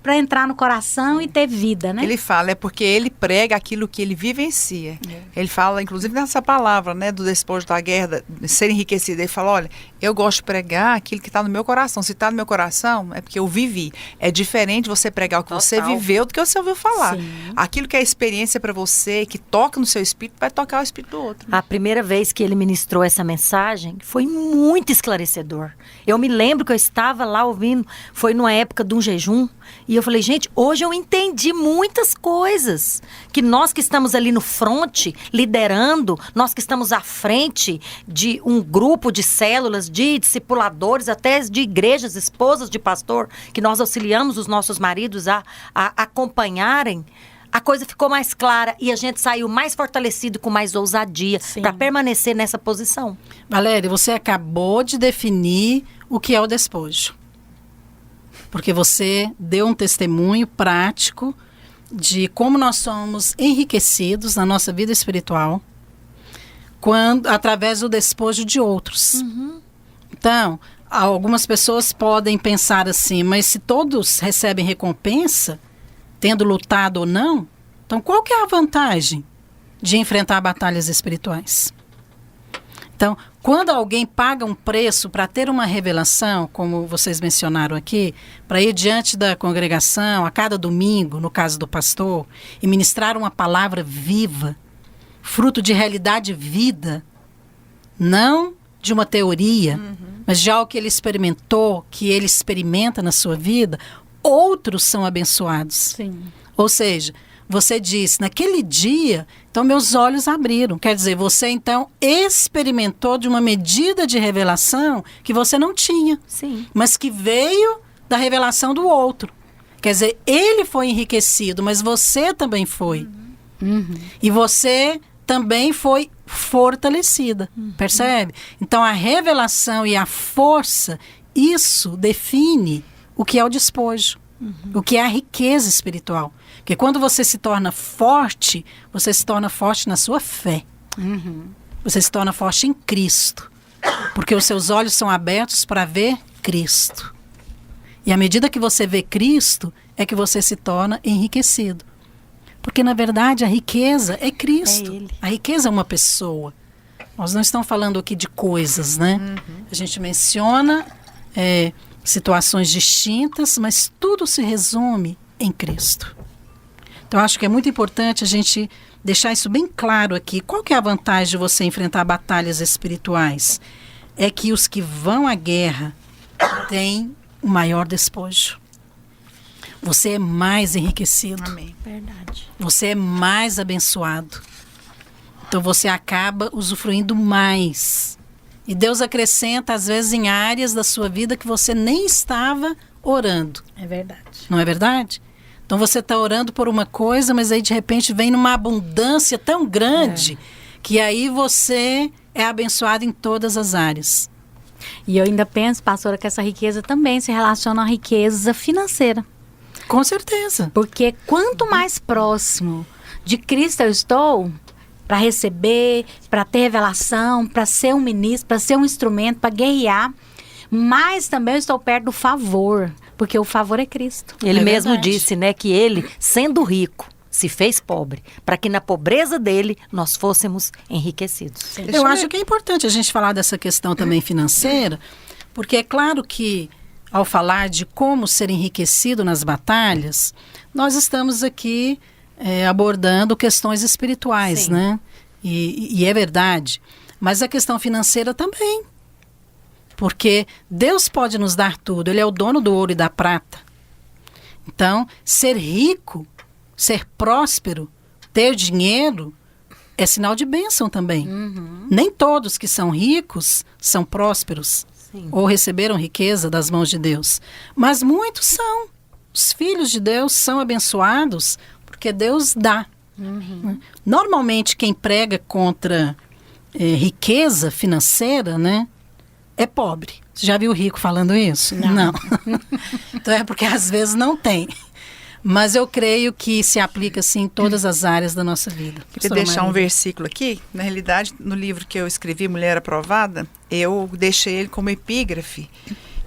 para entrar no coração e ter vida, né? Ele fala, é porque ele prega aquilo que ele vivencia. Ele fala, inclusive nessa palavra, né, do despojo da guerra, de ser enriquecido. Ele fala, olha, eu gosto de pregar aquilo que está no meu coração. Se está no meu coração, é porque eu vivi. É diferente você pregar o que você viveu do que você ouviu falar. Sim. Aquilo que é experiência para você, que toca no seu espírito, vai tocar o espírito do outro. A primeira vez que ele ministrou essa mensagem foi muito esclarecedor. Eu me lembro que eu estava lá ouvindo, foi numa época de um jejum, e eu falei, gente, hoje eu entendi muitas coisas. Que nós que estamos ali no fronte, liderando, nós que estamos à frente de um grupo de células, de discipuladores, até de igrejas, esposas de pastor, que nós auxiliamos os nossos maridos a acompanharem, a coisa ficou mais clara e a gente saiu mais fortalecido, com mais ousadia, para permanecer nessa posição. Valéria, você acabou de definir o que é o despojo. Porque você deu um testemunho prático de como nós somos enriquecidos na nossa vida espiritual através do despojo de outros. Então, algumas pessoas podem pensar assim, mas se todos recebem recompensa, tendo lutado ou não, então qual que é a vantagem de enfrentar batalhas espirituais? Então, quando alguém paga um preço para ter uma revelação, como vocês mencionaram aqui, para ir diante da congregação a cada domingo, no caso do pastor, e ministrar uma palavra viva, fruto de realidade vida, não de uma teoria, mas de algo que ele experimentou, que ele experimenta na sua vida, outros são abençoados. Sim. Ou seja, você disse, naquele dia, então meus olhos abriram. Quer dizer, você então experimentou de uma medida de revelação que você não tinha, Sim. mas que veio da revelação do outro. Quer dizer, ele foi enriquecido, mas você também foi. E você também foi fortalecida, percebe? Então a revelação e a força, isso define o que é o despojo, o que é a riqueza espiritual. Porque quando você se torna forte, você se torna forte na sua fé. Você se torna forte em Cristo. Porque os seus olhos são abertos para ver Cristo. E à medida que você vê Cristo, é que você se torna enriquecido. Porque, na verdade, a riqueza é Cristo. É Ele. A riqueza é uma pessoa. Nós não estamos falando aqui de coisas, né? A gente menciona situações distintas, mas tudo se resume em Cristo. Então, acho que é muito importante a gente deixar isso bem claro aqui. Qual que é a vantagem de você enfrentar batalhas espirituais? É que os que vão à guerra têm o maior despojo. Você é mais enriquecido. Amém. Verdade. Você é mais abençoado. Então você acaba usufruindo mais. E Deus acrescenta, às vezes, em áreas da sua vida que você nem estava orando. É verdade. Não é verdade? Então você está orando por uma coisa, mas aí de repente vem numa abundância tão grande que aí você é abençoado em todas as áreas. E eu ainda penso, pastora, que essa riqueza também se relaciona à riqueza financeira. Com certeza. Porque quanto mais próximo de Cristo eu estou, para receber, para ter revelação, para ser um ministro, para ser um instrumento, para guerrear, mais também eu estou perto do favor, porque o favor é Cristo. Ele É mesmo verdade. disse, né, que ele, sendo rico, se fez pobre, para que na pobreza dele nós fôssemos enriquecidos. Eu acho que é importante a gente falar dessa questão também financeira, porque é claro que ao falar de como ser enriquecido nas batalhas, nós estamos aqui abordando questões espirituais, Sim. né? E é verdade. Mas a questão financeira também. Porque Deus pode nos dar tudo, Ele é o dono do ouro e da prata. Então, ser rico, ser próspero, ter dinheiro, é sinal de bênção também. Nem todos que são ricos são prósperos. Sim. Ou receberam riqueza das mãos de Deus. Mas muitos são. Os filhos de Deus são abençoados porque Deus dá. Normalmente quem prega contra riqueza financeira, né, é pobre. Você já viu o rico falando isso? Não. Então é porque às vezes não tem. Mas eu creio que se aplica assim em todas as áreas da nossa vida. Queria Pastora deixar um Marília. versículo aqui. Na realidade, no livro que eu escrevi, Mulher Aprovada, eu deixei ele como epígrafe.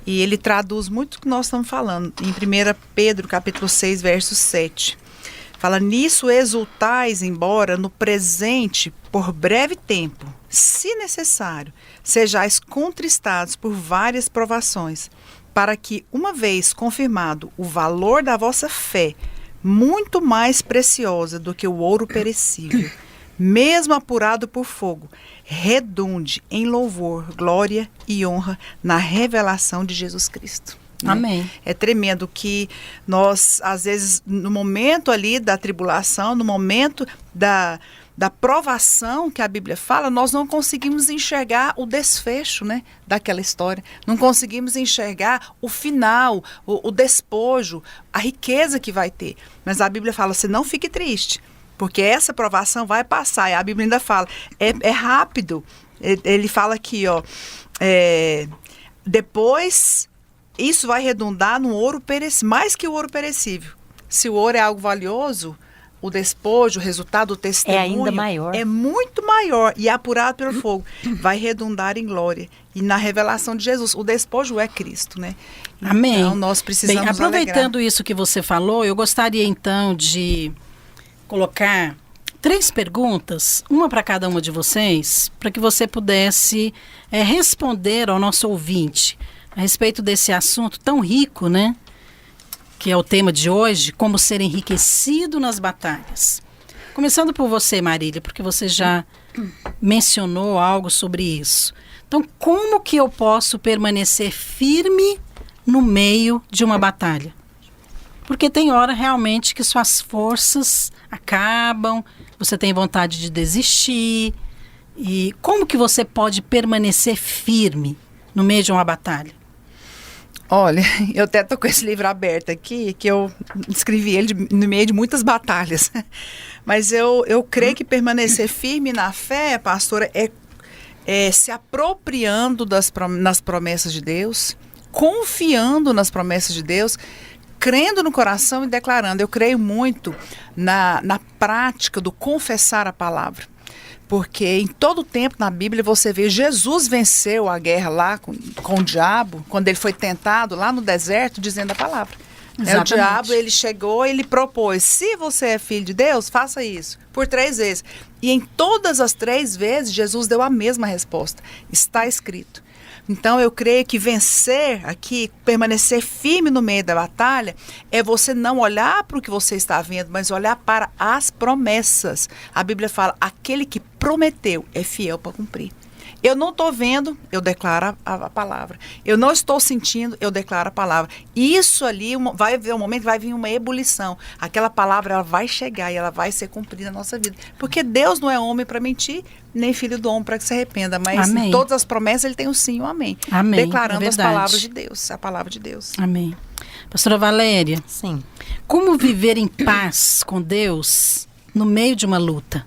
E ele traduz muito o que nós estamos falando. Em 1 Pedro, capítulo 6, verso 7. Fala, nisso exultais, embora no presente, por breve tempo, se necessário, sejais contristados por várias provações, para que, uma vez confirmado o valor da vossa fé, muito mais preciosa do que o ouro perecível, mesmo apurado por fogo, redunde em louvor, glória e honra na revelação de Jesus Cristo. Né? Amém. É tremendo que nós, às vezes, no momento ali da tribulação, no momento da provação que a Bíblia fala, nós não conseguimos enxergar o desfecho, né, daquela história. Não conseguimos enxergar o final, o despojo, a riqueza que vai ter. Mas a Bíblia fala, você não fique triste, porque essa provação vai passar. E a Bíblia ainda fala, é rápido. Ele fala aqui, ó, depois isso vai redundar no ouro perecível, mais que o ouro perecível. Se o ouro é algo valioso, o despojo, o resultado do testemunho É ainda maior. é muito maior e apurado pelo fogo. Vai redundar em glória. E na revelação de Jesus, o despojo é Cristo, né? Amém. Então, nós precisamos Bem, aproveitando alegrar. isso que você falou, eu gostaria então de colocar 3 perguntas, uma para cada uma de vocês, para que você pudesse responder ao nosso ouvinte a respeito desse assunto tão rico, né? Que é o tema de hoje, como ser enriquecido nas batalhas. Começando por você, Marília, porque você já mencionou algo sobre isso. Então, como que eu posso permanecer firme no meio de uma batalha? Porque tem hora realmente que suas forças acabam, você tem vontade de desistir. E como que você pode permanecer firme no meio de uma batalha? Olha, eu até estou com esse livro aberto aqui, que eu escrevi ele no meio de muitas batalhas. Mas eu creio que permanecer firme na fé, pastora, é se apropriando nas promessas de Deus, confiando nas promessas de Deus, crendo no coração e declarando. Eu creio muito na prática do confessar a palavra. Porque em todo tempo na Bíblia você vê Jesus venceu a guerra lá com o diabo, quando ele foi tentado lá no deserto, dizendo a palavra. O diabo, ele chegou, ele propôs, se você é filho de Deus, faça isso, por 3 vezes. E em todas as 3 vezes, Jesus deu a mesma resposta, está escrito. Então, eu creio que vencer aqui, permanecer firme no meio da batalha, é você não olhar para o que você está vendo, mas olhar para as promessas. A Bíblia fala, aquele que prometeu é fiel para cumprir. Eu não estou vendo, eu declaro a palavra. Eu não estou sentindo, eu declaro a palavra. Isso ali, vai haver um momento, vai vir uma ebulição. Aquela palavra, ela vai chegar e ela vai ser cumprida na nossa vida. Porque Deus não é homem para mentir, nem filho do homem para que se arrependa. Mas em todas as promessas, ele tem o sim e o amém. Amém. Declarando as palavras de Deus, a palavra de Deus. Amém. Pastora Valéria. Sim. Como viver em paz com Deus no meio de uma luta?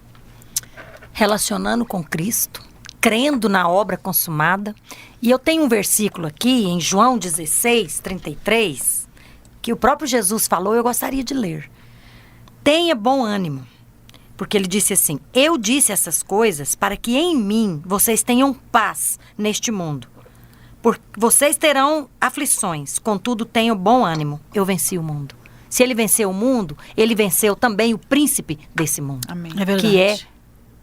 Relacionando com Cristo, crendo na obra consumada. E eu tenho um versículo aqui, em João 16, 33, que o próprio Jesus falou, eu gostaria de ler. Tenha bom ânimo, porque ele disse assim, eu disse essas coisas para que em mim vocês tenham paz neste mundo. Porque vocês terão aflições, contudo tenham bom ânimo, eu venci o mundo. Se ele venceu o mundo, ele venceu também o príncipe desse mundo. Amém. É verdade. Que é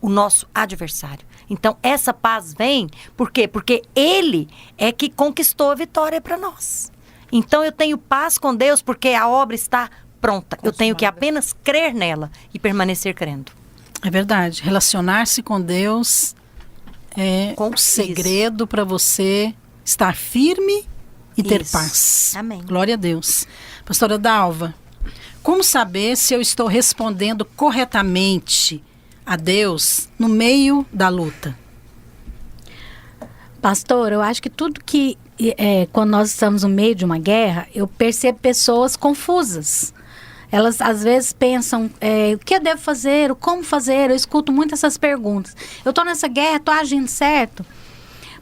o nosso adversário. Então, essa paz vem, por quê? Porque ele é que conquistou a vitória para nós. Então, eu tenho paz com Deus porque a obra está pronta. Eu tenho que apenas crer nela e permanecer crendo. É verdade. Relacionar-se com Deus é o segredo para você estar firme e ter paz. Amém. Glória a Deus. Pastora Dalva, como saber se eu estou respondendo corretamente a Deus no meio da luta? Pastor, eu acho que tudo que quando nós estamos no meio de uma guerra, eu percebo pessoas confusas. Elas às vezes pensam, o que eu devo fazer, o como fazer, eu escuto muito essas perguntas. Eu estou nessa guerra, estou agindo certo?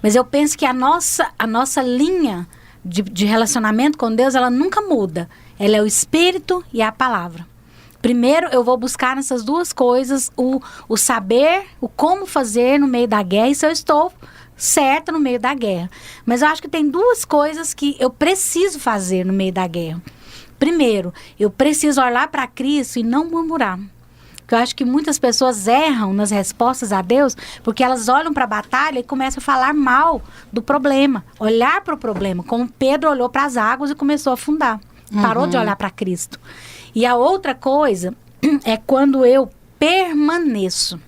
Mas eu penso que a nossa linha de relacionamento com Deus, ela nunca muda. Ela é o Espírito e a palavra. Primeiro, eu vou buscar nessas 2 coisas o saber, o como fazer no meio da guerra e se eu estou certa no meio da guerra. Mas eu acho que tem 2 coisas que eu preciso fazer no meio da guerra. Primeiro, eu preciso olhar para Cristo e não murmurar. Porque eu acho que muitas pessoas erram nas respostas a Deus porque elas olham para a batalha e começam a falar mal do problema. Olhar para o problema, como Pedro olhou para as águas e começou a afundar. Parou de olhar para Cristo. E a outra coisa é quando eu permaneço.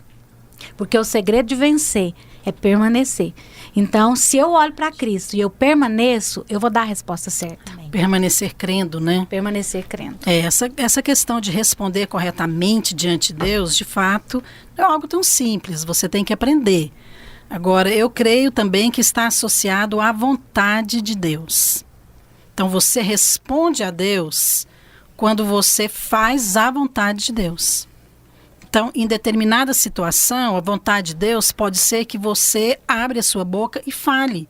Porque o segredo de vencer é permanecer. Então, se eu olho para Cristo e eu permaneço, eu vou dar a resposta certa. Amém. Permanecer crendo, né? Permanecer crendo. Essa questão de responder corretamente diante de Deus, de fato, não é algo tão simples. Você tem que aprender. Agora, eu creio também que está associado à vontade de Deus. Então, você responde a Deus quando você faz a vontade de Deus. Então, em determinada situação, a vontade de Deus pode ser que você abra a sua boca e fale.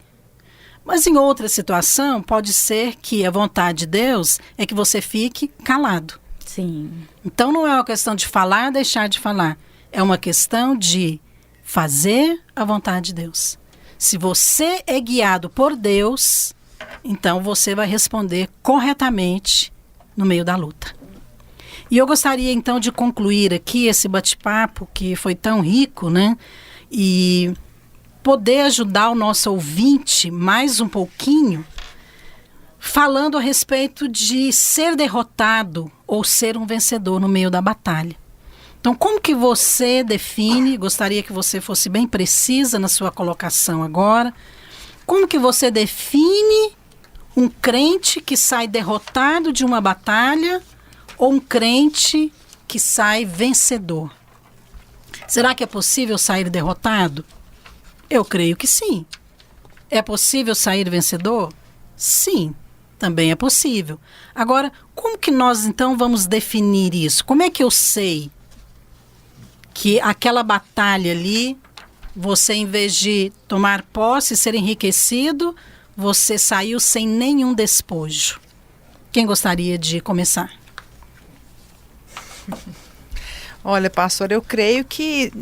Mas em outra situação, pode ser que a vontade de Deus é que você fique calado. Sim. Então não é uma questão de falar, deixar de falar. É uma questão de fazer a vontade de Deus. Se você é guiado por Deus, então você vai responder corretamente no meio da luta. E eu gostaria então de concluir aqui esse bate-papo que foi tão rico, né? E poder ajudar o nosso ouvinte mais um pouquinho, falando a respeito de ser derrotado ou ser um vencedor no meio da batalha. Então, como que você define, gostaria que você fosse bem precisa na sua colocação agora, como que você define um crente que sai derrotado de uma batalha ou um crente que sai vencedor? Será que é possível sair derrotado? Eu creio que sim. É possível sair vencedor? Sim, também é possível. Agora, como que nós então vamos definir isso? Como é que eu sei que aquela batalha ali, você em vez de tomar posse e ser enriquecido, você saiu sem nenhum despojo? Quem gostaria de começar? Olha, pastor, eu creio que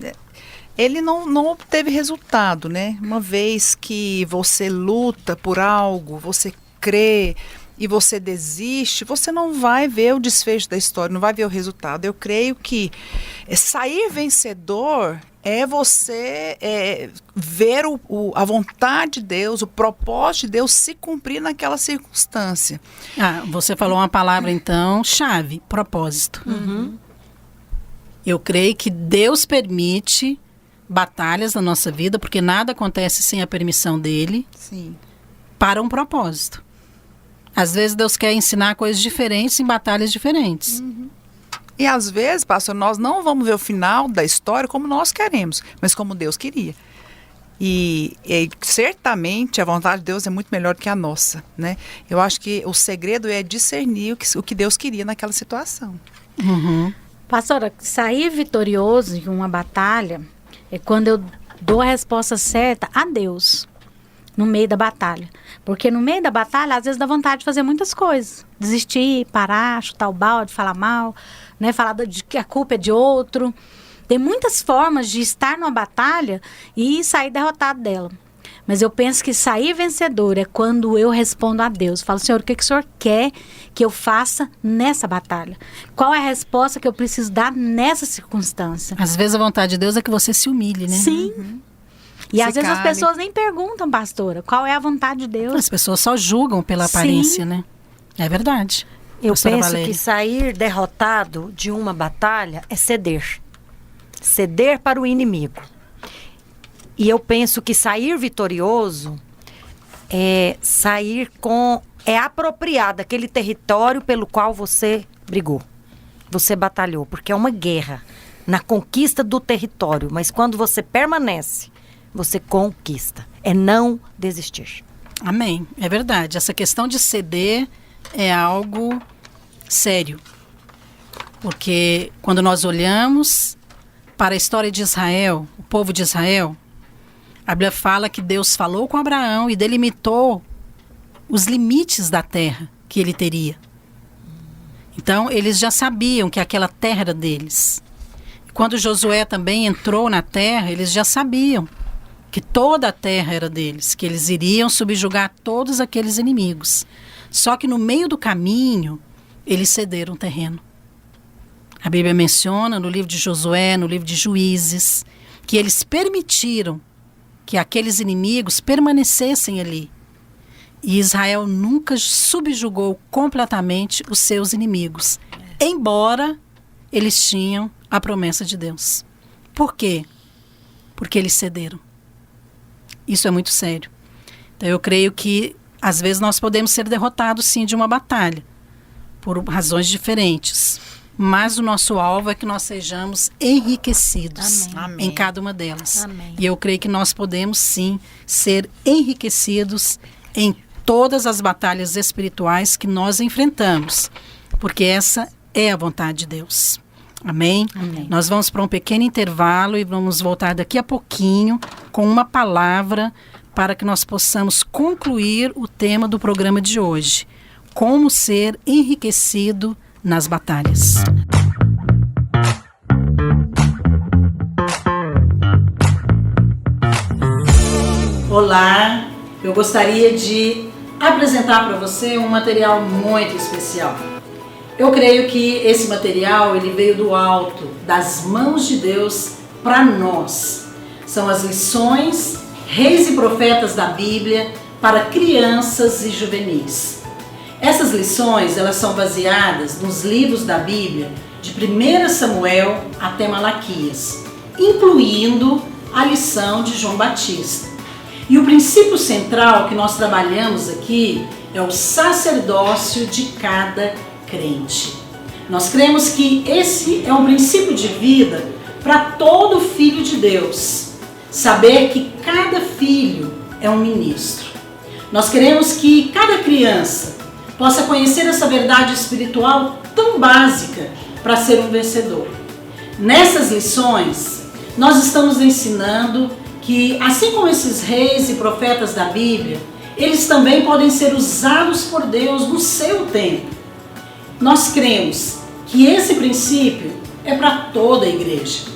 ele não obteve resultado, né? Uma vez que você luta por algo, você crê e você desiste, você não vai ver o desfecho da história, não vai ver o resultado. Eu creio que sair vencedor é você ver a vontade de Deus, o propósito de Deus se cumprir naquela circunstância. Você falou uma palavra então, chave, propósito. Uhum. Eu creio que Deus permite batalhas na nossa vida, porque nada acontece sem a permissão dele. Sim. Para um propósito. Às vezes Deus quer ensinar coisas diferentes em batalhas diferentes. E às vezes, pastor, nós não vamos ver o final da história como nós queremos, mas como Deus queria. E certamente a vontade de Deus é muito melhor do que a nossa, né? Eu acho que o segredo é discernir o que Deus queria naquela situação. Uhum. Pastora, sair vitorioso em uma batalha é quando eu dou a resposta certa a Deus no meio da batalha. Porque no meio da batalha, às vezes dá vontade de fazer muitas coisas. Desistir, parar, chutar o balde, falar mal, né? Falar de que a culpa é de outro. Tem muitas formas de estar numa batalha e sair derrotado dela. Mas eu penso que sair vencedor é quando eu respondo a Deus. Falo, Senhor, o que o Senhor quer que eu faça nessa batalha? Qual é a resposta que eu preciso dar nessa circunstância? Às vezes a vontade de Deus é que você se humilhe, né? Sim. E às vezes as pessoas nem perguntam, pastora, qual é a vontade de Deus? As pessoas só julgam pela aparência, né? É verdade. Eu Pastora penso Valéria. que sair derrotado de uma batalha é ceder. Ceder para o inimigo. E eu penso que sair vitorioso é sair é apropriar daquele território pelo qual você brigou. Você batalhou, porque é uma guerra na conquista do território. Mas quando você permanece, você conquista. É não desistir. Amém. É verdade. Essa questão de ceder é algo sério. Porque quando nós olhamos para a história de Israel, o povo de Israel, a Bíblia fala que Deus falou com Abraão e delimitou os limites da terra que ele teria. Então, eles já sabiam que aquela terra era deles. Quando Josué também entrou na terra, eles já sabiam que toda a terra era deles, que eles iriam subjugar todos aqueles inimigos. Só que no meio do caminho, eles cederam terreno. A Bíblia menciona no livro de Josué, no livro de Juízes, que eles permitiram que aqueles inimigos permanecessem ali. E Israel nunca subjugou completamente os seus inimigos, embora eles tinham a promessa de Deus. Por quê? Porque eles cederam. Isso é muito sério. Então eu creio que às vezes nós podemos ser derrotados sim de uma batalha, por razões diferentes. Mas o nosso alvo é que nós sejamos enriquecidos Amém. em cada uma delas. Amém. E eu creio que nós podemos sim ser enriquecidos em todas as batalhas espirituais que nós enfrentamos, porque essa é a vontade de Deus. Amém? Amém. Nós vamos para um pequeno intervalo e vamos voltar daqui a pouquinho com uma palavra para que nós possamos concluir o tema do programa de hoje. Como ser enriquecido nas batalhas. Olá, eu gostaria de apresentar para você um material muito especial. Eu creio que esse material ele veio do alto, das mãos de Deus para nós. São as lições, reis e profetas da Bíblia para crianças e juvenis. Essas lições elas são baseadas nos livros da Bíblia de 1 Samuel até Malaquias, incluindo a lição de João Batista. E o princípio central que nós trabalhamos aqui é o sacerdócio de cada crente. Nós cremos que esse é um princípio de vida para todo filho de Deus. Saber que cada filho é um ministro. Nós queremos que cada criança possa conhecer essa verdade espiritual tão básica para ser um vencedor. Nessas lições, nós estamos ensinando que, assim como esses reis e profetas da Bíblia, eles também podem ser usados por Deus no seu tempo. Nós cremos que esse princípio é para toda a igreja.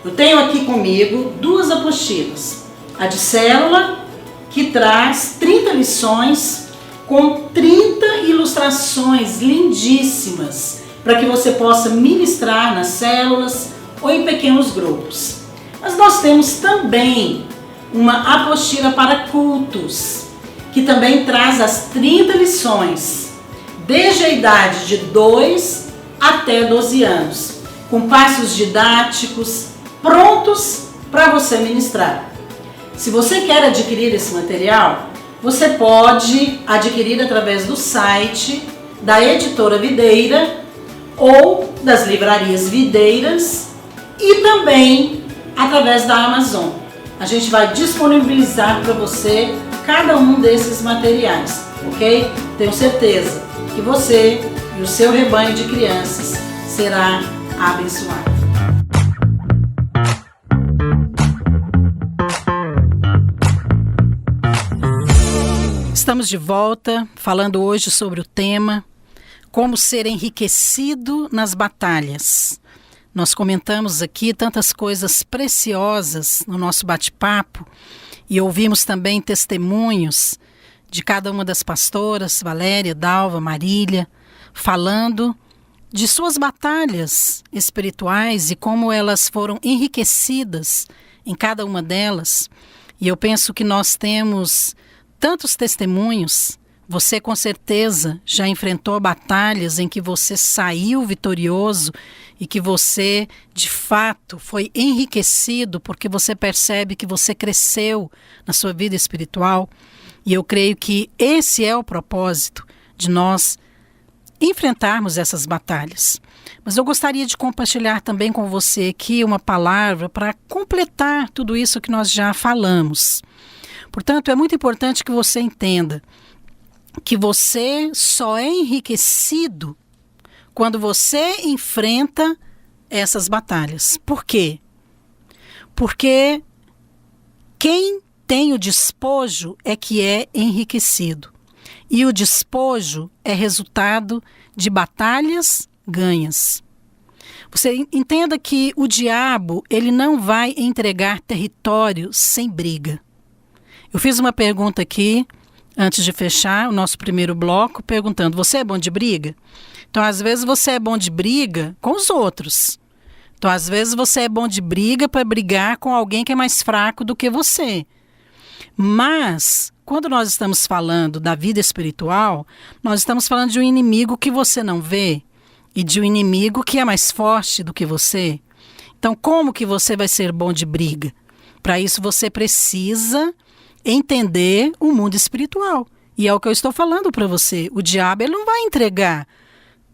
Eu tenho aqui comigo 2 apostilas. A de célula, que traz 30 lições com 30 ilustrações lindíssimas para que você possa ministrar nas células ou em pequenos grupos. Mas nós temos também uma apostila para cultos, que também traz as 30 lições, desde a idade de 2 até 12 anos, com passos didáticos prontos para você ministrar. Se você quer adquirir esse material, você pode adquirir através do site da Editora Videira ou das livrarias Videiras e também através da Amazon. A gente vai disponibilizar para você cada um desses materiais, ok? Tenho certeza que você e o seu rebanho de crianças será abençoado. Estamos de volta falando hoje sobre o tema como ser enriquecido nas batalhas. Nós comentamos aqui tantas coisas preciosas no nosso bate-papo e ouvimos também testemunhos de cada uma das pastoras, Valéria, Dalva, Marília, falando de suas batalhas espirituais e como elas foram enriquecidas em cada uma delas. E eu penso que nós temos tantos testemunhos. Você com certeza já enfrentou batalhas em que você saiu vitorioso e que você, de fato, foi enriquecido porque você percebe que você cresceu na sua vida espiritual. E eu creio que esse é o propósito de nós enfrentarmos essas batalhas. Mas eu gostaria de compartilhar também com você aqui uma palavra para completar tudo isso que nós já falamos. Portanto, é muito importante que você entenda que você só é enriquecido quando você enfrenta essas batalhas. Por quê? Porque quem tem o despojo é que é enriquecido. E o despojo é resultado de batalhas ganhas. Você entenda que o diabo, ele não vai entregar território sem briga. Eu fiz uma pergunta aqui, antes de fechar o nosso primeiro bloco, perguntando, você é bom de briga? Então, às vezes, você é bom de briga com os outros. Então, às vezes, você é bom de briga para brigar com alguém que é mais fraco do que você. Mas, quando nós estamos falando da vida espiritual, nós estamos falando de um inimigo que você não vê e de um inimigo que é mais forte do que você. Então, como que você vai ser bom de briga? Para isso, você precisa entender o mundo espiritual. E é o que eu estou falando para você. O diabo, ele não vai entregar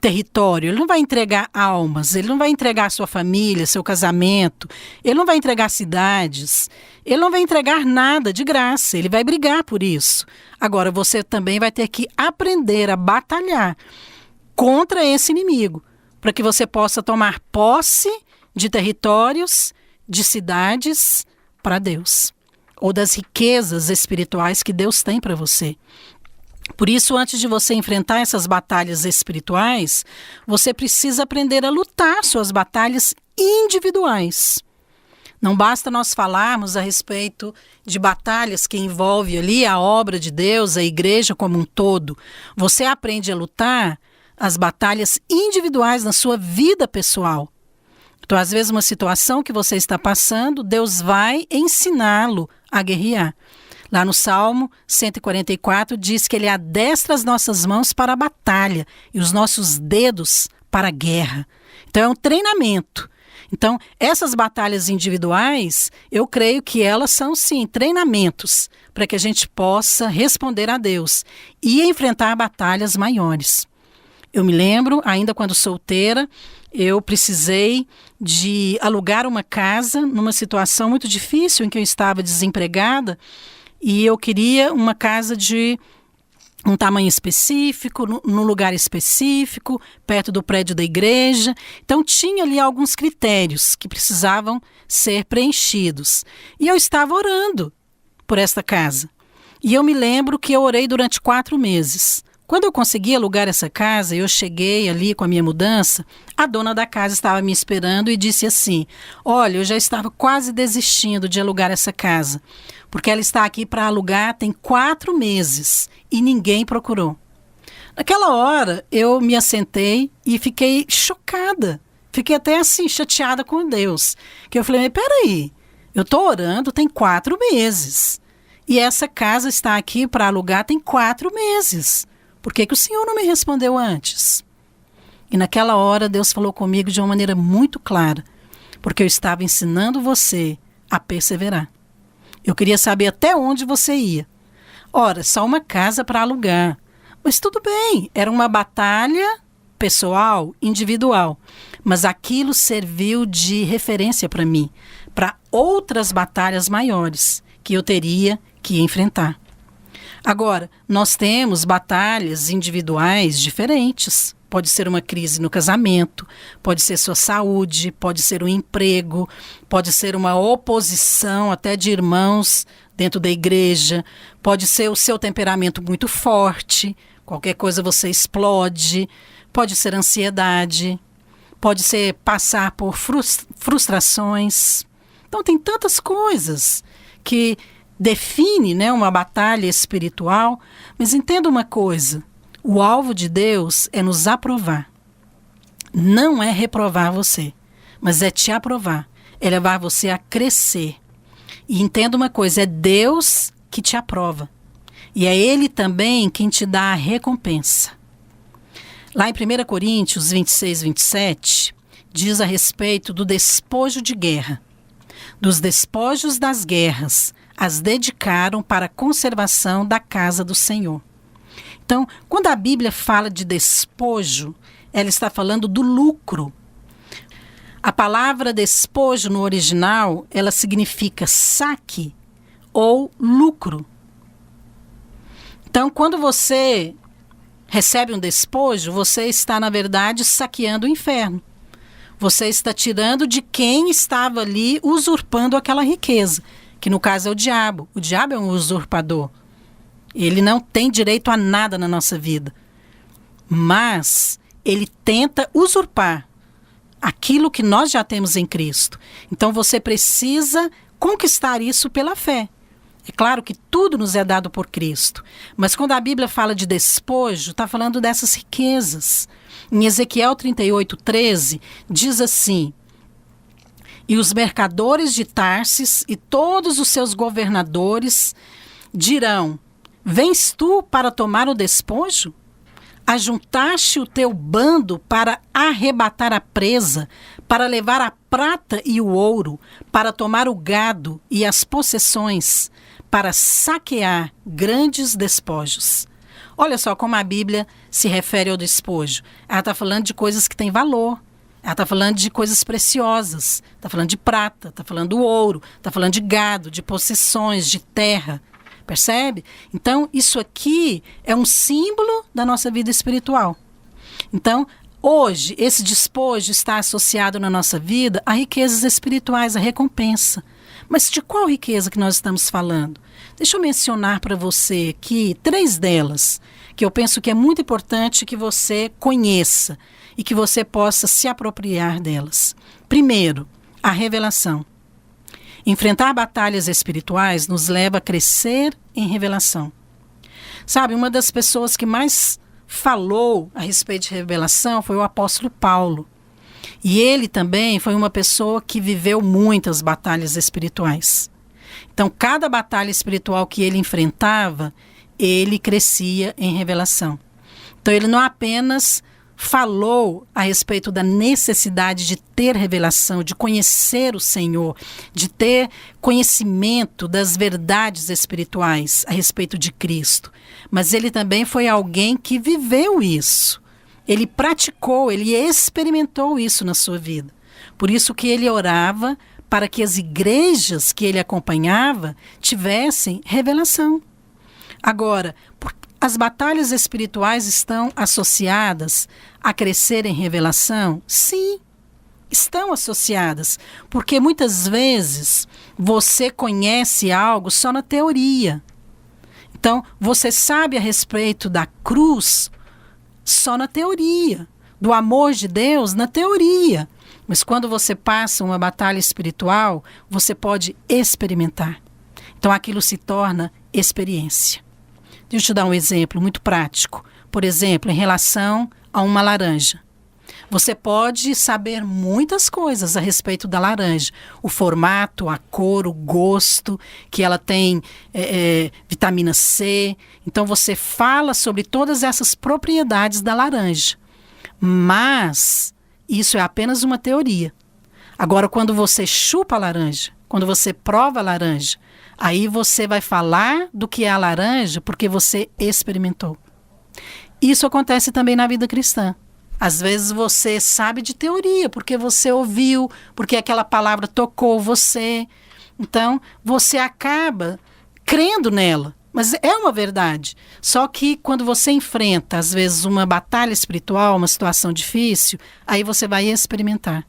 território, ele não vai entregar almas, ele não vai entregar sua família, seu casamento, ele não vai entregar cidades, ele não vai entregar nada de graça, ele vai brigar por isso. Agora, você também vai ter que aprender a batalhar contra esse inimigo, para que você possa tomar posse de territórios, de cidades para Deus, ou das riquezas espirituais que Deus tem para você. Por isso, antes de você enfrentar essas batalhas espirituais, você precisa aprender a lutar suas batalhas individuais. Não basta nós falarmos a respeito de batalhas que envolvem ali a obra de Deus, a igreja como um todo. Você aprende a lutar as batalhas individuais na sua vida pessoal. Então, às vezes, uma situação que você está passando, Deus vai ensiná-lo a guerrear. Lá no Salmo 144 diz que Ele adestra as nossas mãos para a batalha e os nossos dedos para a guerra. Então é um treinamento. Então essas batalhas individuais, eu creio que elas são sim treinamentos para que a gente possa responder a Deus e enfrentar batalhas maiores. Eu me lembro, ainda quando solteira, eu precisei de alugar uma casa numa situação muito difícil em que eu estava desempregada. E eu queria uma casa de um tamanho específico, no lugar específico, perto do prédio da igreja. Então tinha ali alguns critérios que precisavam ser preenchidos. E eu estava orando por esta casa. E eu me lembro que eu orei durante 4 meses. Quando eu consegui alugar essa casa, eu cheguei ali com a minha mudança, a dona da casa estava me esperando e disse assim: olha, eu já estava quase desistindo de alugar essa casa, porque ela está aqui para alugar tem 4 meses e ninguém procurou. Naquela hora, eu me assentei e fiquei chocada, fiquei até assim, chateada com Deus, que eu falei, mas peraí, eu estou orando tem 4 meses e essa casa está aqui para alugar tem 4 meses. Por que o Senhor não me respondeu antes? E naquela hora Deus falou comigo de uma maneira muito clara, porque eu estava ensinando você a perseverar. Eu queria saber até onde você ia. Ora, só uma casa para alugar. Mas tudo bem, era uma batalha pessoal, individual. Mas aquilo serviu de referência para mim, para outras batalhas maiores que eu teria que enfrentar. Agora, nós temos batalhas individuais diferentes. Pode ser uma crise no casamento, pode ser sua saúde, pode ser um emprego, pode ser uma oposição até de irmãos dentro da igreja, pode ser o seu temperamento muito forte, qualquer coisa você explode, pode ser ansiedade, pode ser passar por frustrações. Então tem tantas coisas que define, né, uma batalha espiritual, mas entenda uma coisa, o alvo de Deus é nos aprovar. Não é reprovar você, mas é te aprovar, é levar você a crescer. E entenda uma coisa, é Deus que te aprova. E é Ele também quem te dá a recompensa. Lá em 1 Coríntios 26, 27, diz a respeito do despojo de guerra. Dos despojos das guerras, as dedicaram para a conservação da casa do Senhor. Então, quando a Bíblia fala de despojo, ela está falando do lucro. A palavra despojo no original, ela significa saque ou lucro. Então, quando você recebe um despojo, você está, na verdade, saqueando o inferno. Você está tirando de quem estava ali usurpando aquela riqueza, que no caso é o diabo. O diabo é um usurpador. Ele não tem direito a nada na nossa vida. Mas ele tenta usurpar aquilo que nós já temos em Cristo. Então você precisa conquistar isso pela fé. É claro que tudo nos é dado por Cristo. Mas quando a Bíblia fala de despojo, está falando dessas riquezas. Em Ezequiel 38:13, diz assim: e os mercadores de Tarsis e todos os seus governadores dirão: vens tu para tomar o despojo? Ajuntaste o teu bando para arrebatar a presa, para levar a prata e o ouro, para tomar o gado e as possessões, para saquear grandes despojos. Olha só como a Bíblia se refere ao despojo. Ela está falando de coisas que têm valor. Ela está falando de coisas preciosas. Está falando de prata, está falando do ouro, está falando de gado, de possessões, de terra. Percebe? Então, isso aqui é um símbolo da nossa vida espiritual. Então, hoje, esse despojo está associado na nossa vida a riquezas espirituais, a recompensa. Mas de qual riqueza que nós estamos falando? Deixa eu mencionar para você aqui 3 delas, que eu penso que é muito importante que você conheça e que você possa se apropriar delas. Primeiro, a revelação. Enfrentar batalhas espirituais nos leva a crescer em revelação. Sabe, uma das pessoas que mais falou a respeito de revelação foi o apóstolo Paulo. E ele também foi uma pessoa que viveu muitas batalhas espirituais. Então, cada batalha espiritual que ele enfrentava, ele crescia em revelação. Então, ele não apenas falou a respeito da necessidade de ter revelação, de conhecer o Senhor, de ter conhecimento das verdades espirituais a respeito de Cristo. Mas ele também foi alguém que viveu isso. Ele praticou, ele experimentou isso na sua vida. Por isso que ele orava para que as igrejas que ele acompanhava tivessem revelação. Agora, as batalhas espirituais estão associadas a crescer em revelação? Sim, estão associadas. Porque muitas vezes você conhece algo só na teoria. Então, você sabe a respeito da cruz só na teoria, do amor de Deus na teoria. Mas quando você passa uma batalha espiritual, você pode experimentar. Então aquilo se torna experiência. Deixa eu te dar um exemplo muito prático. Por exemplo, em relação a uma laranja. Você pode saber muitas coisas a respeito da laranja. O formato, a cor, o gosto, que ela tem vitamina C. Então você fala sobre todas essas propriedades da laranja. Mas isso é apenas uma teoria. Agora, quando você chupa a laranja, quando você prova a laranja, aí você vai falar do que é a laranja porque você experimentou. Isso acontece também na vida cristã. Às vezes você sabe de teoria, porque você ouviu, porque aquela palavra tocou você. Então, você acaba crendo nela. Mas é uma verdade. Só que quando você enfrenta, às vezes, uma batalha espiritual, uma situação difícil, aí você vai experimentar.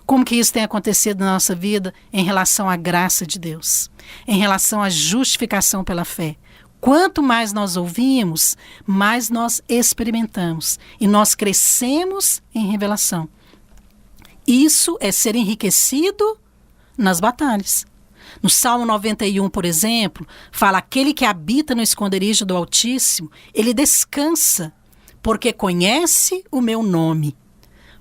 Como que isso tem acontecido na nossa vida em relação à graça de Deus? Em relação à justificação pela fé? Quanto mais nós ouvimos, mais nós experimentamos. E nós crescemos em revelação. Isso é ser enriquecido nas batalhas. No Salmo 91, por exemplo, fala: aquele que habita no esconderijo do Altíssimo, ele descansa, porque conhece o meu nome.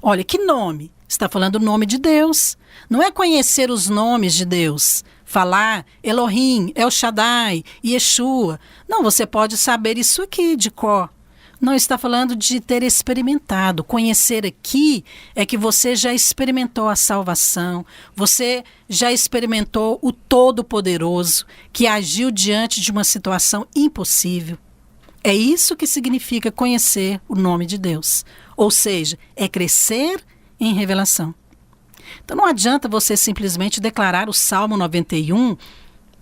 Olha, que nome? Está falando o nome de Deus. Não é conhecer os nomes de Deus. Falar Elohim, El Shaddai, Yeshua. Não, você pode saber isso aqui de cor. Não, está falando de ter experimentado. Conhecer aqui é que você já experimentou a salvação, você já experimentou o Todo-Poderoso, que agiu diante de uma situação impossível. É isso que significa conhecer o nome de Deus. Ou seja, é crescer em revelação. Então não adianta você simplesmente declarar o Salmo 91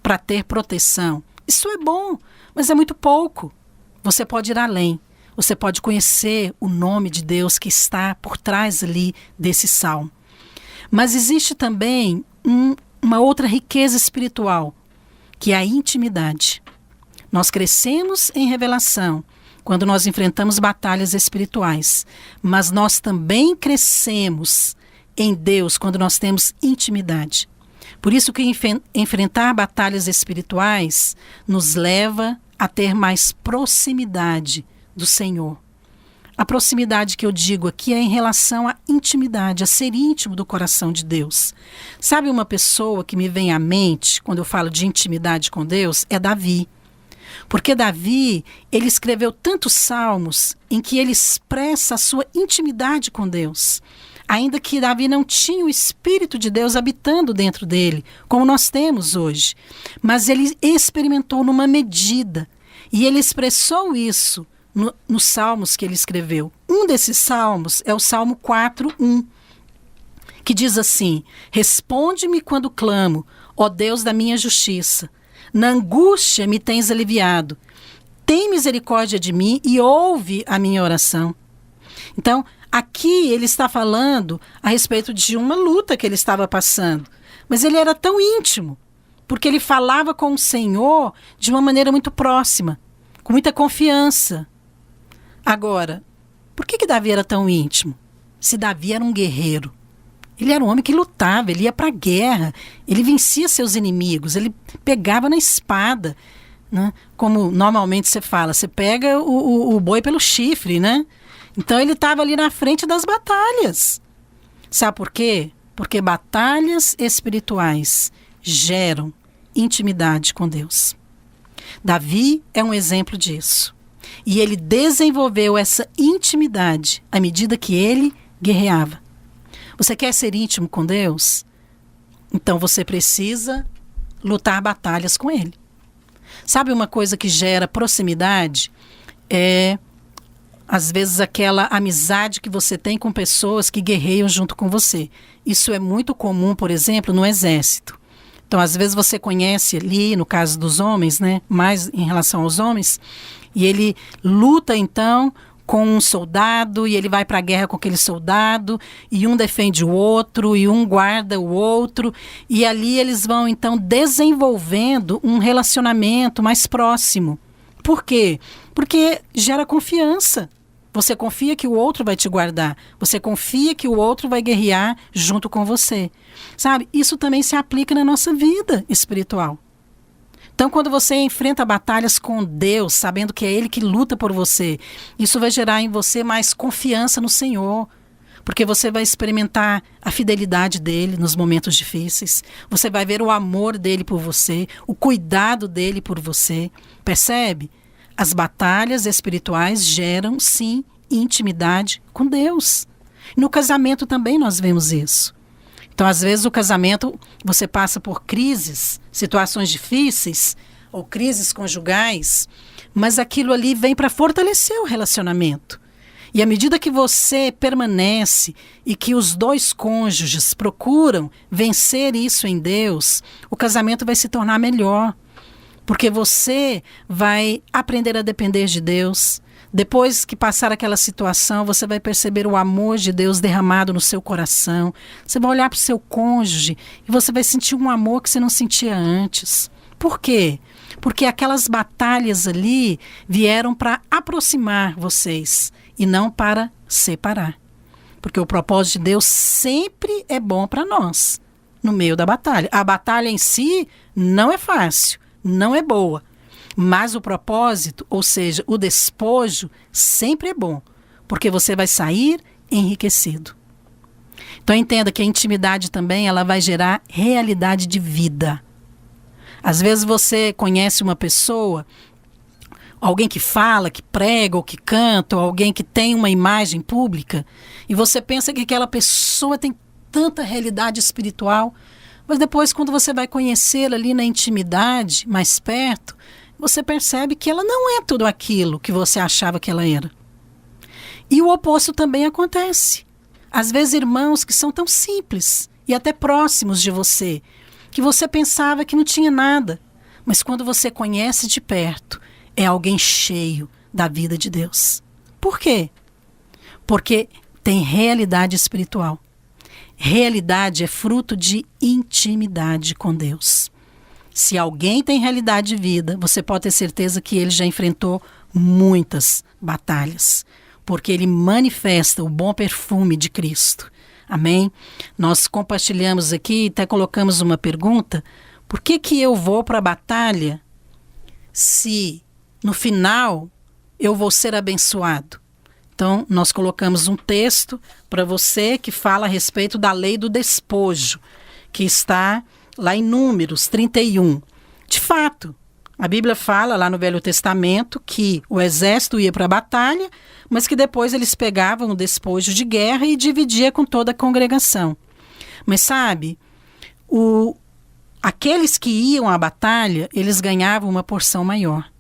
para ter proteção. Isso é bom, mas é muito pouco. Você pode ir além. Você pode conhecer o nome de Deus que está por trás ali desse salmo. Mas existe também uma outra riqueza espiritual, que é a intimidade. Nós crescemos em revelação quando nós enfrentamos batalhas espirituais, mas nós também crescemos em Deus quando nós temos intimidade. Por isso que enfrentar batalhas espirituais nos leva a ter mais proximidade do Senhor. A proximidade que eu digo aqui é em relação à intimidade, a ser íntimo do coração de Deus. Sabe uma pessoa que me vem à mente quando eu falo de intimidade com Deus? É Davi. Porque Davi, ele escreveu tantos salmos em que ele expressa a sua intimidade com Deus. Ainda que Davi não tinha o Espírito de Deus habitando dentro dele, como nós temos hoje. Mas ele experimentou numa medida. E ele expressou isso nos salmos que ele escreveu. Um desses salmos é o Salmo 4:1, que diz assim: responde-me quando clamo, ó Deus da minha justiça. Na angústia me tens aliviado. Tem misericórdia de mim e ouve a minha oração. Então, aqui ele está falando a respeito de uma luta que ele estava passando. mas ele era tão íntimo, porque ele falava com o Senhor de uma maneira muito próxima, com muita confiança. Agora, por que Davi era tão íntimo? Se Davi era um guerreiro, ele era um homem que lutava, ele ia para a guerra, ele vencia seus inimigos, ele pegava na espada, né? Como normalmente você fala, você pega o boi pelo chifre, né? Então ele estava ali na frente das batalhas. Sabe por quê? Porque batalhas espirituais geram intimidade com Deus. Davi é um exemplo disso. E ele desenvolveu essa intimidade à medida que ele guerreava. Você quer ser íntimo com Deus? Então você precisa lutar batalhas com Ele. Sabe uma coisa que gera proximidade? É, às vezes, aquela amizade que você tem com pessoas que guerreiam junto com você. Isso é muito comum, por exemplo, no exército. Então, às vezes você conhece ali, no caso dos homens, né, mais em relação aos homens, e ele luta, então, com um soldado, e ele vai para a guerra com aquele soldado, e um defende o outro, e um guarda o outro, e ali eles vão, então, desenvolvendo um relacionamento mais próximo. Por quê? Porque gera confiança. Você confia que o outro vai te guardar. Você confia que o outro vai guerrear junto com você. Sabe? Isso também se aplica na nossa vida espiritual. Então, quando você enfrenta batalhas com Deus, sabendo que é Ele que luta por você, isso vai gerar em você mais confiança no Senhor. Porque você vai experimentar a fidelidade dEle nos momentos difíceis. Você vai ver o amor dEle por você, o cuidado dEle por você. Percebe? As batalhas espirituais geram, sim, intimidade com Deus. No casamento também nós vemos isso. Então, às vezes, o casamento, você passa por crises, situações difíceis, ou crises conjugais, mas aquilo ali vem para fortalecer o relacionamento. E à medida que você permanece e que os dois cônjuges procuram vencer isso em Deus, o casamento vai se tornar melhor. Porque você vai aprender a depender de Deus. Depois que passar aquela situação, você vai perceber o amor de Deus derramado no seu coração. Você vai olhar para o seu cônjuge e você vai sentir um amor que você não sentia antes. Por quê? Porque aquelas batalhas ali vieram para aproximar vocês e não para separar. Porque o propósito de Deus sempre é bom para nós, no meio da batalha. A batalha em si não é fácil, não é boa. Mas o propósito, ou seja, o despojo, sempre é bom, porque você vai sair enriquecido. Então entenda que a intimidade também ela vai gerar realidade de vida. Às vezes você conhece uma pessoa, alguém que fala, que prega ou que canta, ou alguém que tem uma imagem pública, e você pensa que aquela pessoa tem tanta realidade espiritual, mas depois quando você vai conhecê-la ali na intimidade, mais perto, você percebe que ela não é tudo aquilo que você achava que ela era. E o oposto também acontece. Às vezes irmãos que são tão simples e até próximos de você, que você pensava que não tinha nada, mas quando você conhece de perto, é alguém cheio da vida de Deus. Por quê? Porque tem realidade espiritual. Realidade é fruto de intimidade com Deus. Se alguém tem realidade de vida, você pode ter certeza que ele já enfrentou muitas batalhas, porque ele manifesta o bom perfume de Cristo. Amém? Nós compartilhamos aqui, até colocamos uma pergunta: por que eu vou para a batalha se no final eu vou ser abençoado? Então, nós colocamos um texto para você que fala a respeito da lei do despojo, que está lá em Números 31. De fato, a Bíblia fala lá no Velho Testamento que o exército ia para a batalha, mas que depois eles pegavam o despojo de guerra e dividia com toda a congregação. Mas sabe, aqueles que iam à batalha, eles ganhavam uma porção maior.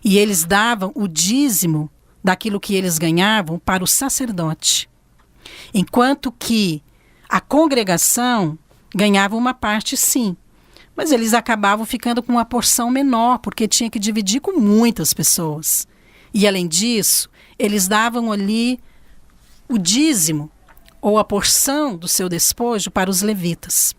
E eles davam o dízimo daquilo que eles ganhavam para o sacerdote. Enquanto que a congregação ganhava uma parte, sim, mas eles acabavam ficando com uma porção menor, porque tinha que dividir com muitas pessoas. E além disso, eles davam ali o dízimo, ou a porção do seu despojo, para os levitas.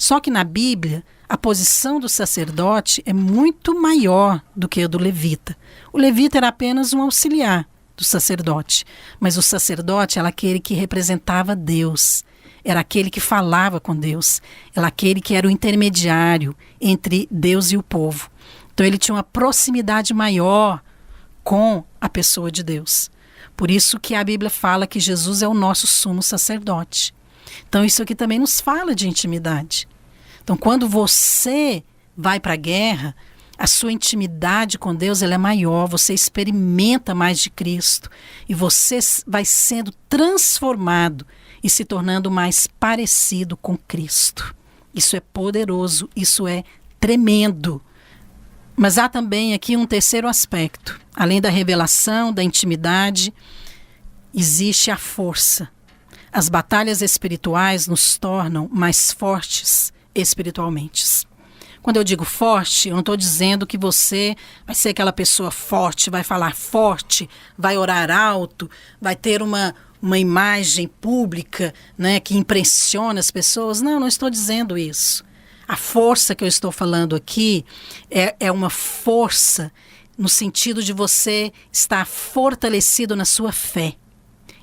Só que na Bíblia, a posição do sacerdote é muito maior do que a do levita. O levita era apenas um auxiliar do sacerdote, mas o sacerdote era aquele que representava Deus, era aquele que falava com Deus, era aquele que era o intermediário entre Deus e o povo. Então ele tinha uma proximidade maior com a pessoa de Deus. Por isso que a Bíblia fala que Jesus é o nosso sumo sacerdote. Então isso aqui também nos fala de intimidade. Então quando você vai para a guerra, a sua intimidade com Deus ela é maior, você experimenta mais de Cristo e você vai sendo transformado e se tornando mais parecido com Cristo. Isso é poderoso, isso é tremendo. Mas há também aqui um terceiro aspecto. Além da revelação, da intimidade, existe a força. As batalhas espirituais nos tornam mais fortes espiritualmente. Quando eu digo forte, eu não estou dizendo que você vai ser aquela pessoa forte, vai falar forte, vai orar alto, vai ter uma imagem pública, né, que impressiona as pessoas. Não estou dizendo isso. A força que eu estou falando aqui é uma força no sentido de você estar fortalecido na sua fé.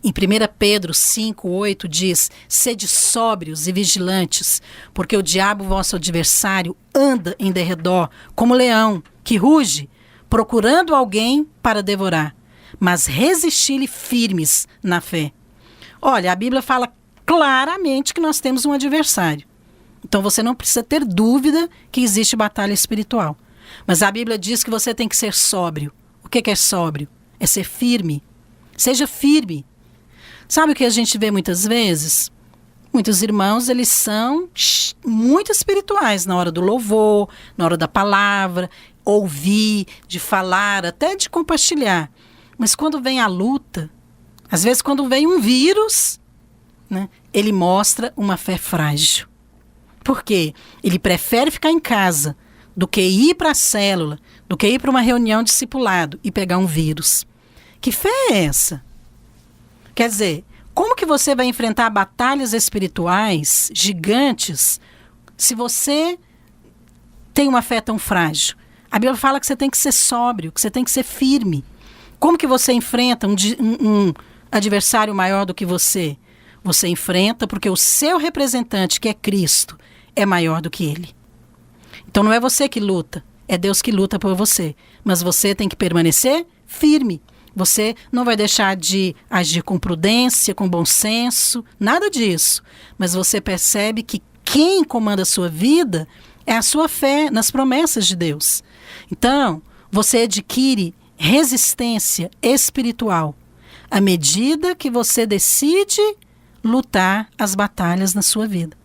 Em 1 Pedro 5:8 diz: sede sóbrios e vigilantes, porque o diabo, vosso adversário, anda em derredor, como leão, que ruge, procurando alguém para devorar, mas resisti-lhe firmes na fé. Olha, a Bíblia fala claramente que nós temos um adversário. Então você não precisa ter dúvida que existe batalha espiritual. Mas a Bíblia diz que você tem que ser sóbrio. O que é sóbrio? É ser firme. Seja firme. Sabe o que a gente vê muitas vezes? Muitos irmãos, eles são muito espirituais na hora do louvor, na hora da palavra, ouvir, de falar, até de compartilhar. Mas quando vem a luta, às vezes quando vem um vírus, né, ele mostra uma fé frágil. Por quê? Ele prefere ficar em casa do que ir para a célula, do que ir para uma reunião de discipulado e pegar um vírus. Que fé é essa? Quer dizer, como que você vai enfrentar batalhas espirituais gigantes se você tem uma fé tão frágil? A Bíblia fala que você tem que ser sóbrio, que você tem que ser firme. Como que você enfrenta um adversário maior do que você? Você enfrenta porque o seu representante, que é Cristo, é maior do que ele. Então não é você que luta, é Deus que luta por você. Mas você tem que permanecer firme. Você não vai deixar de agir com prudência, com bom senso, nada disso. Mas você percebe que quem comanda a sua vida é a sua fé nas promessas de Deus. Então, você adquire resistência espiritual à medida que você decide lutar as batalhas na sua vida.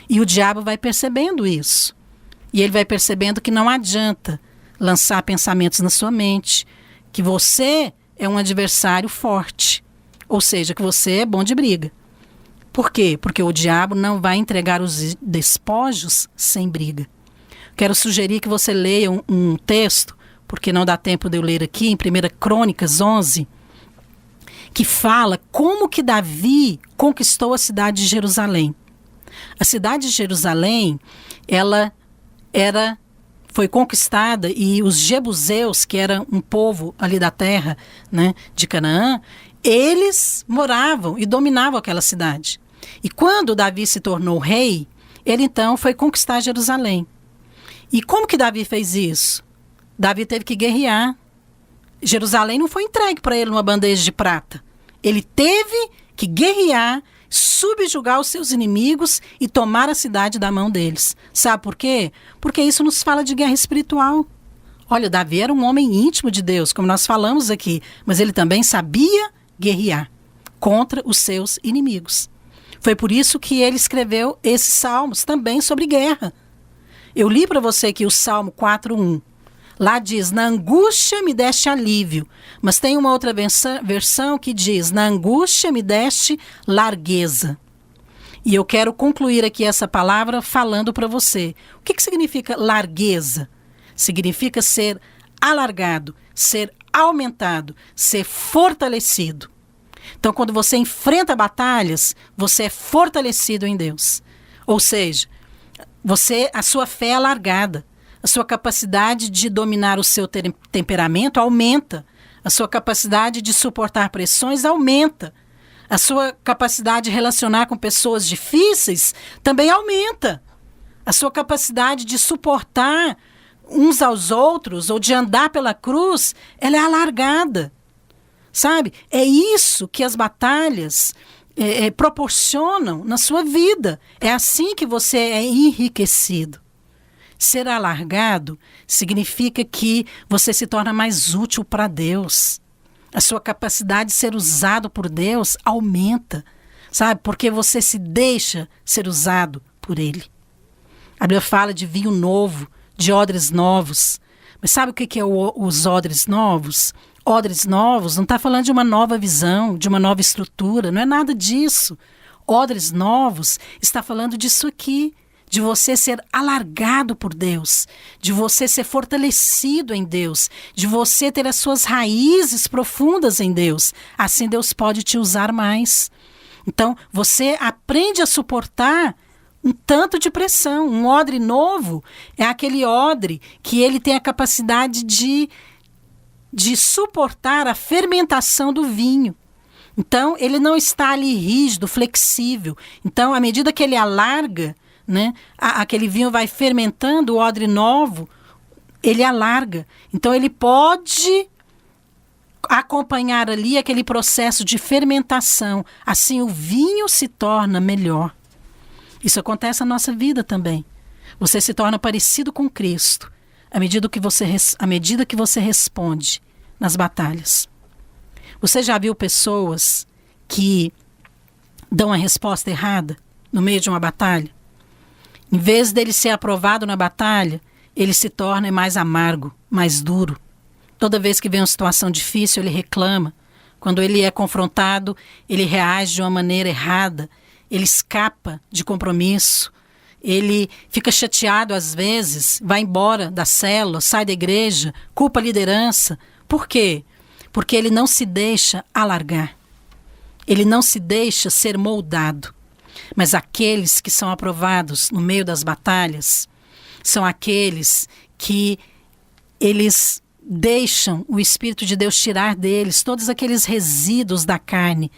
E o diabo vai percebendo isso. E ele vai percebendo que não adianta lançar pensamentos na sua mente, que você é um adversário forte, ou seja, que você é bom de briga. Por quê? Porque o diabo não vai entregar os despojos sem briga. Quero sugerir que você leia um texto, porque não dá tempo de eu ler aqui, em 1 Crônicas 11, que fala como que Davi conquistou a cidade de Jerusalém. A cidade de Jerusalém, ela foi conquistada e os jebuseus, que eram um povo ali da terra, né, de Canaã, eles moravam e dominavam aquela cidade. E quando Davi se tornou rei, ele então foi conquistar Jerusalém. E como que Davi fez isso? Davi teve que guerrear. Jerusalém não foi entregue para ele numa bandeja de prata. Ele teve que guerrear, subjugar os seus inimigos e tomar a cidade da mão deles. Sabe por quê? Porque isso nos fala de guerra espiritual. Olha, Davi era um homem íntimo de Deus, como nós falamos aqui, mas ele também sabia guerrear contra os seus inimigos. Foi por isso que ele escreveu esses salmos também sobre guerra. Eu li para você aqui o Salmo 4:1. Lá diz: na angústia me deste alívio. Mas tem uma outra versão que diz: na angústia me deste largueza. E eu quero concluir aqui essa palavra falando para você. O que significa largueza? Significa ser alargado, ser aumentado, ser fortalecido. Então, quando você enfrenta batalhas, você é fortalecido em Deus. Ou seja, A sua fé é alargada. A sua capacidade de dominar o seu temperamento aumenta. A sua capacidade de suportar pressões aumenta. A sua capacidade de relacionar com pessoas difíceis também aumenta. A sua capacidade de suportar uns aos outros ou de andar pela cruz, ela é alargada. Sabe? É isso que as batalhas proporcionam na sua vida. É assim que você é enriquecido. Ser alargado significa que você se torna mais útil para Deus. A sua capacidade de ser usado por Deus aumenta, sabe? Porque você se deixa ser usado por Ele. A Bíblia fala de vinho novo, de odres novos. Mas sabe o que é os odres novos? Odres novos não está falando de uma nova visão, de uma nova estrutura, não é nada disso. Odres novos está falando disso aqui, de você ser alargado por Deus, de você ser fortalecido em Deus, de você ter as suas raízes profundas em Deus. Assim Deus pode te usar mais. Então, você aprende a suportar um tanto de pressão. Um odre novo é aquele odre que ele tem a capacidade de suportar a fermentação do vinho. Então, ele não está ali rígido, flexível. Então, à medida que ele alarga, né, aquele vinho vai fermentando, o odre novo, ele alarga. Então, ele pode acompanhar ali aquele processo de fermentação. Assim, o vinho se torna melhor. Isso acontece na nossa vida também. Você se torna parecido com Cristo à medida que você responde nas batalhas. Você já viu pessoas que dão a resposta errada no meio de uma batalha? Em vez dele ser aprovado na batalha, ele se torna mais amargo, mais duro. Toda vez que vem uma situação difícil, ele reclama. Quando ele é confrontado, ele reage de uma maneira errada. Ele escapa de compromisso. Ele fica chateado às vezes, vai embora da célula, sai da igreja, culpa a liderança. Por quê? Porque ele não se deixa alargar. Ele não se deixa ser moldado. Mas aqueles que são aprovados no meio das batalhas são aqueles que eles deixam o Espírito de Deus tirar deles todos aqueles resíduos da carne,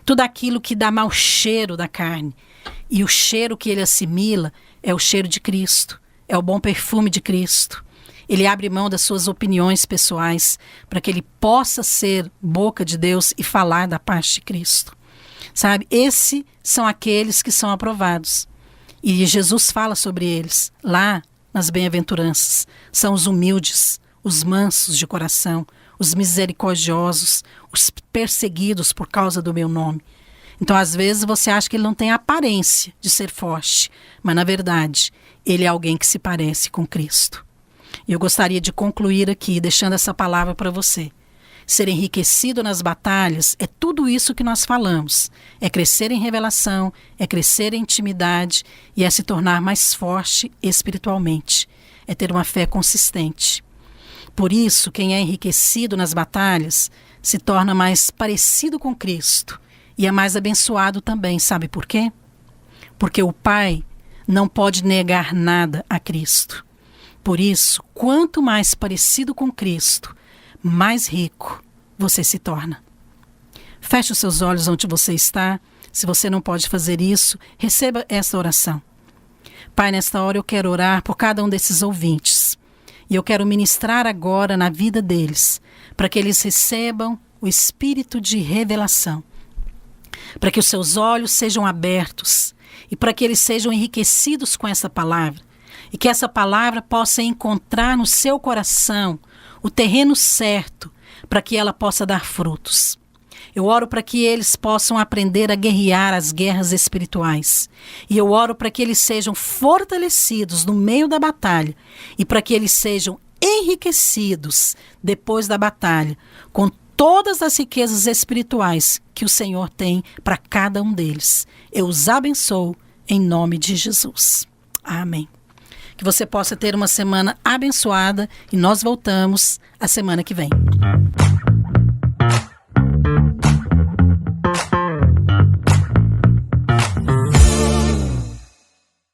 tudo aquilo que dá mau cheiro da carne. E o cheiro que ele assimila é o cheiro de Cristo, é o bom perfume de Cristo. Ele abre mão das suas opiniões pessoais para que ele possa ser boca de Deus e falar da parte de Cristo. Sabe, esses são aqueles que são aprovados. E Jesus fala sobre eles lá nas bem-aventuranças. São os humildes, os mansos de coração, os misericordiosos, os perseguidos por causa do meu nome. Então, às vezes, você acha que ele não tem a aparência de ser forte, mas, na verdade, ele é alguém que se parece com Cristo. E eu gostaria de concluir aqui, deixando essa palavra para você. Ser enriquecido nas batalhas é tudo isso que nós falamos. É crescer em revelação, é crescer em intimidade e é se tornar mais forte espiritualmente. É ter uma fé consistente. Por isso, quem é enriquecido nas batalhas se torna mais parecido com Cristo e é mais abençoado também. Sabe por quê? Porque o Pai não pode negar nada a Cristo. Por isso, quanto mais parecido com Cristo, mais rico você se torna. Feche os seus olhos onde você está. Se você não pode fazer isso, receba esta oração. Pai, nesta hora eu quero orar por cada um desses ouvintes. E eu quero ministrar agora na vida deles, para que eles recebam o espírito de revelação, para que os seus olhos sejam abertos e para que eles sejam enriquecidos com essa palavra e que essa palavra possa encontrar no seu coração o terreno certo para que ela possa dar frutos. Eu oro para que eles possam aprender a guerrear as guerras espirituais. E eu oro para que eles sejam fortalecidos no meio da batalha e para que eles sejam enriquecidos depois da batalha com todas as riquezas espirituais que o Senhor tem para cada um deles. Eu os abençoo em nome de Jesus. Amém. Que você possa ter uma semana abençoada e nós voltamos a semana que vem.